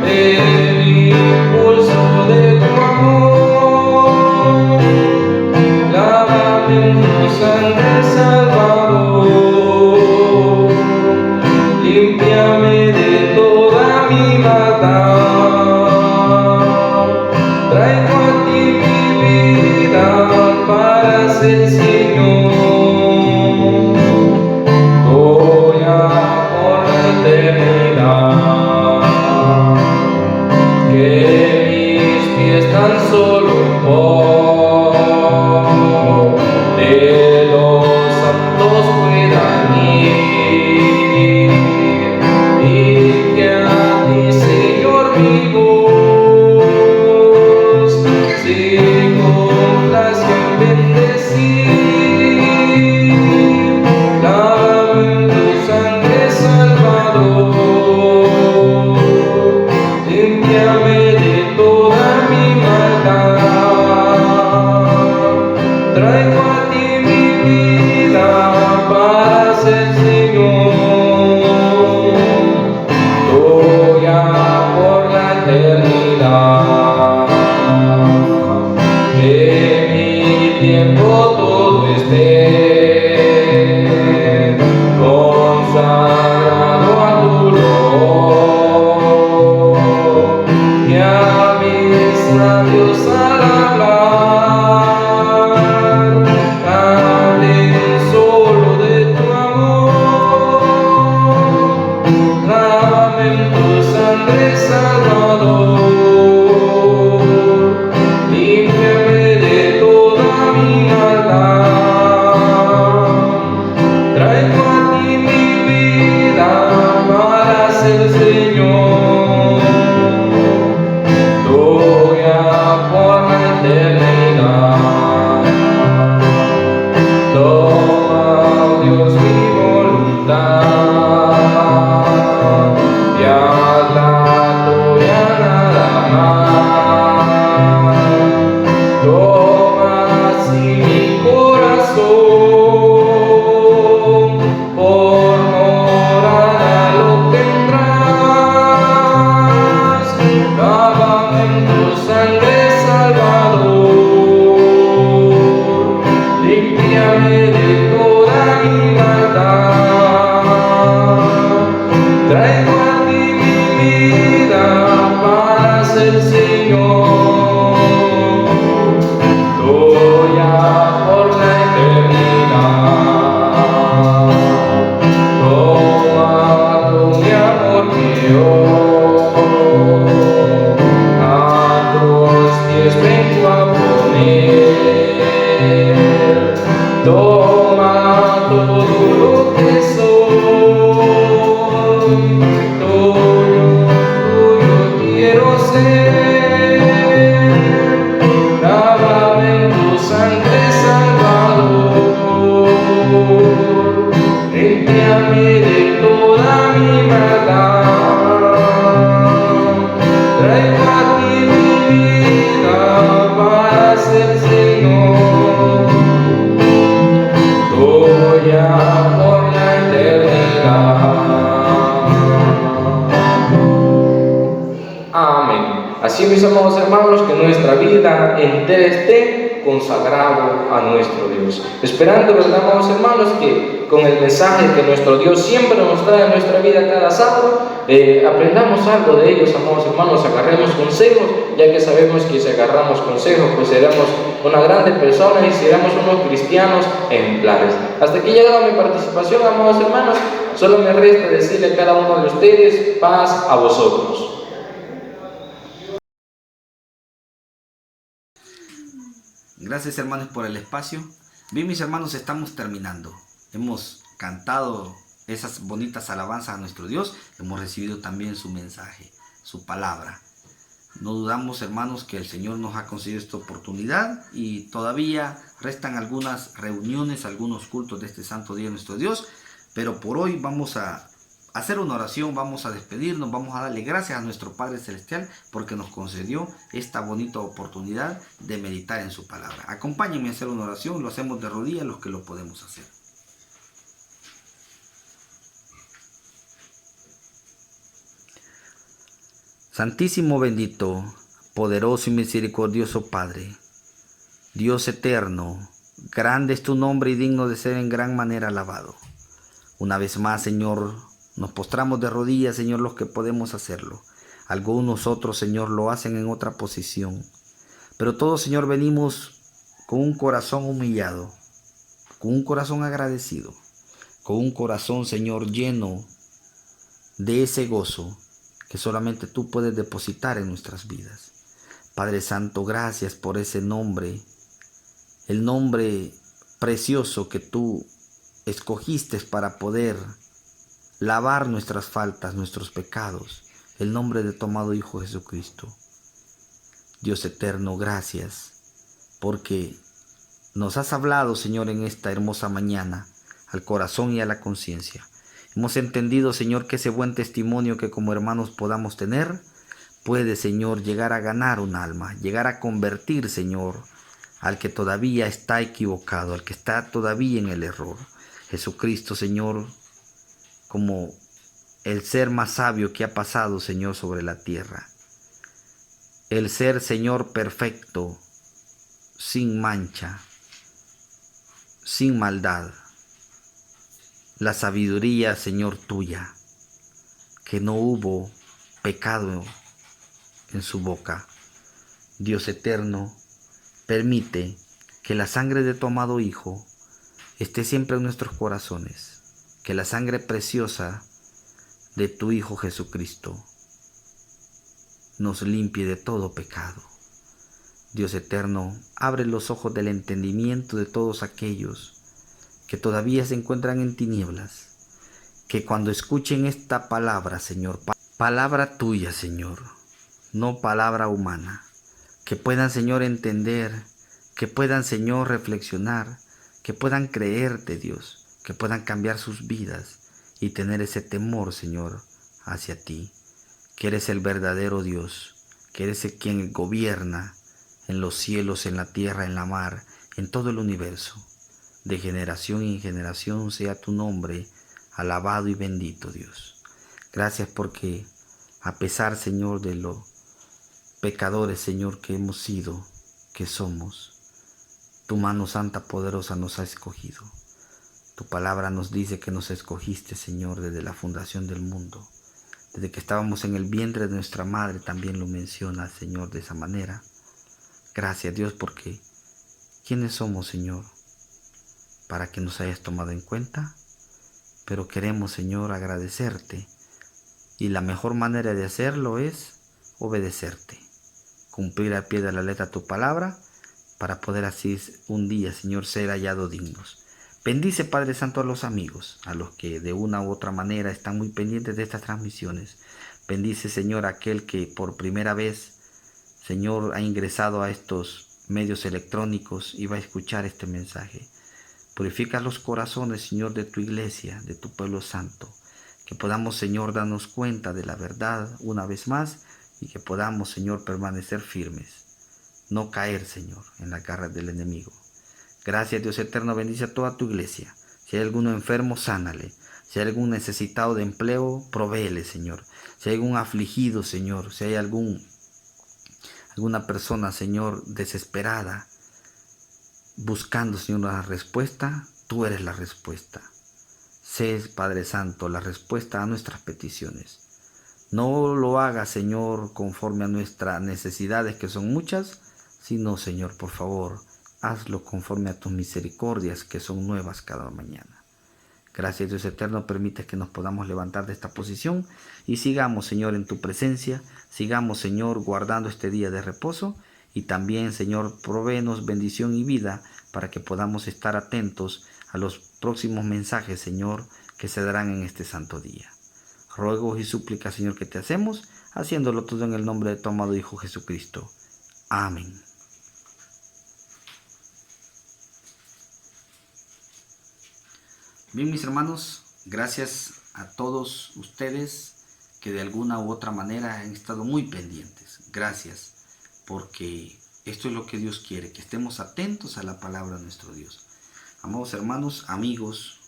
el impulso de tu amor. Lávame en tu sangre, Salvador. Límpiame de toda mi maldad. Traigo a ti mi vida para ser Señor. Gloria por la eternidad. Que mis pies tan solo en pos de los santos Toma todo lo que soy, tuyo quiero ser. Lávame en tu sangre, Salvador, límpiame de toda mi maldad. Traigo a ti mi vida para ser Señor tuya por la eternidad. Amén. Así, mis amados hermanos, que nuestra vida entera esté consagrado a nuestro Dios. Esperando, ¿verdad, amados hermanos, que con el mensaje que nuestro Dios siempre nos trae a nuestra vida cada sábado, aprendamos algo de ellos, amados hermanos, agarremos consejos, ya que sabemos que si agarramos consejos, pues seremos una grande persona y seremos unos cristianos ejemplares. Hasta aquí ha llegado mi participación, amados hermanos. Solo me resta decirle a cada uno de ustedes, paz a vosotros. Gracias, hermanos, por el espacio. Bien, mis hermanos, estamos terminando. Hemos cantado esas bonitas alabanzas a nuestro Dios. Hemos recibido también su mensaje, su palabra. No dudamos, hermanos, que el Señor nos ha concedido esta oportunidad y todavía restan algunas reuniones, algunos cultos de este santo día de nuestro Dios. Pero por hoy vamos a hacer una oración, vamos a despedirnos, vamos a darle gracias a nuestro Padre Celestial porque nos concedió esta bonita oportunidad de meditar en su palabra. Acompáñenme a hacer una oración, lo hacemos de rodillas los que lo podemos hacer. Santísimo, bendito, poderoso y misericordioso Padre, Dios eterno, grande es tu nombre y digno de ser en gran manera alabado. Una vez más, Señor, nos postramos de rodillas, Señor, los que podemos hacerlo. Algunos otros, Señor, lo hacen en otra posición. Pero todos, Señor, venimos con un corazón humillado, con un corazón agradecido, con un corazón, Señor, lleno de ese gozo que solamente tú puedes depositar en nuestras vidas. Padre Santo, gracias por ese nombre, el nombre precioso que tú escogiste para poder lavar nuestras faltas, nuestros pecados, el nombre de tu amado Hijo Jesucristo. Dios eterno, gracias, porque nos has hablado, Señor, en esta hermosa mañana, al corazón y a la conciencia. Hemos entendido, Señor, que ese buen testimonio que como hermanos podamos tener, puede, Señor, llegar a ganar un alma, llegar a convertir, Señor, al que todavía está equivocado, al que está todavía en el error. Jesucristo, Señor, como el ser más sabio que ha pasado, Señor, sobre la tierra. El ser, Señor, perfecto, sin mancha, sin maldad. La sabiduría, Señor, tuya, que no hubo pecado en su boca. Dios eterno, permite que la sangre de tu amado Hijo esté siempre en nuestros corazones, que la sangre preciosa de tu Hijo Jesucristo nos limpie de todo pecado. Dios eterno, abre los ojos del entendimiento de todos aquellos que todavía se encuentran en tinieblas, que cuando escuchen esta palabra, Señor, palabra tuya, Señor, no palabra humana, que puedan, Señor, entender, que puedan, Señor, reflexionar, que puedan creerte, Dios, que puedan cambiar sus vidas y tener ese temor, Señor, hacia ti, que eres el verdadero Dios, que eres el quien gobierna en los cielos, en la tierra, en la mar, en todo el universo. De generación en generación sea tu nombre alabado y bendito, Dios. Gracias porque a pesar, Señor, de los pecadores, Señor, que hemos sido, que somos, tu mano santa poderosa nos ha escogido. Tu palabra nos dice que nos escogiste, Señor, desde la fundación del mundo. Desde que estábamos en el vientre de nuestra madre también lo menciona, Señor, de esa manera. Gracias, Dios, porque ¿quiénes somos, Señor, para que nos hayas tomado en cuenta? Pero queremos, Señor, agradecerte. Y la mejor manera de hacerlo es obedecerte. Cumplir al pie de la letra tu palabra para poder así un día, Señor, ser hallado dignos. Bendice, Padre Santo, a los amigos, a los que de una u otra manera están muy pendientes de estas transmisiones. Bendice, Señor, a aquel que por primera vez, Señor, ha ingresado a estos medios electrónicos y va a escuchar este mensaje. Purifica los corazones, Señor, de tu iglesia, de tu pueblo santo. Que podamos, Señor, darnos cuenta de la verdad una vez más y que podamos, Señor, permanecer firmes. No caer, Señor, en las garras del enemigo. Gracias, Dios eterno, bendice a toda tu iglesia. Si hay alguno enfermo, sánale. Si hay algún necesitado de empleo, provéele, Señor. Si hay algún afligido, Señor, si hay alguna persona, Señor, desesperada, buscando, Señor, la respuesta, tú eres la respuesta. Sé, Padre Santo, la respuesta a nuestras peticiones. No lo hagas, Señor, conforme a nuestras necesidades, que son muchas, sino, Señor, por favor, hazlo conforme a tus misericordias, que son nuevas cada mañana. Gracias, Dios eterno, permite que nos podamos levantar de esta posición y sigamos, Señor, en tu presencia. Sigamos, Señor, guardando este día de reposo. Y también, Señor, provéenos bendición y vida para que podamos estar atentos a los próximos mensajes, Señor, que se darán en este santo día. Ruegos y súplicas, Señor, que te hacemos, haciéndolo todo en el nombre de tu amado Hijo Jesucristo. Amén. Bien, mis hermanos, gracias a todos ustedes que de alguna u otra manera han estado muy pendientes. Gracias, porque esto es lo que Dios quiere, que estemos atentos a la palabra de nuestro Dios. Amados hermanos, amigos,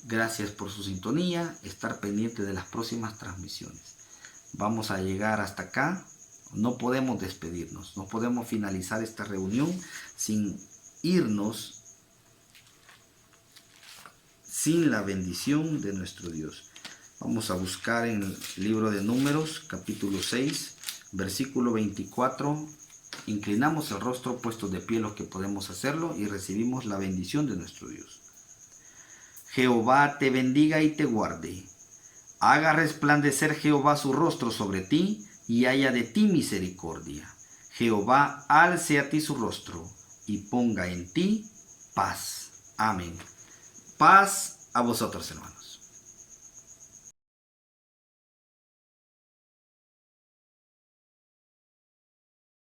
gracias por su sintonía, estar pendiente de las próximas transmisiones. Vamos a llegar hasta acá, no podemos despedirnos, no podemos finalizar esta reunión sin irnos sin la bendición de nuestro Dios. Vamos a buscar en el libro de Números, capítulo 6, versículo 24. Inclinamos el rostro, puestos de pie los que podemos hacerlo, y recibimos la bendición de nuestro Dios. Jehová te bendiga y te guarde. Haga resplandecer Jehová su rostro sobre ti y haya de ti misericordia. Jehová alce a ti su rostro y ponga en ti paz. Amén. Paz a vosotros, hermanos.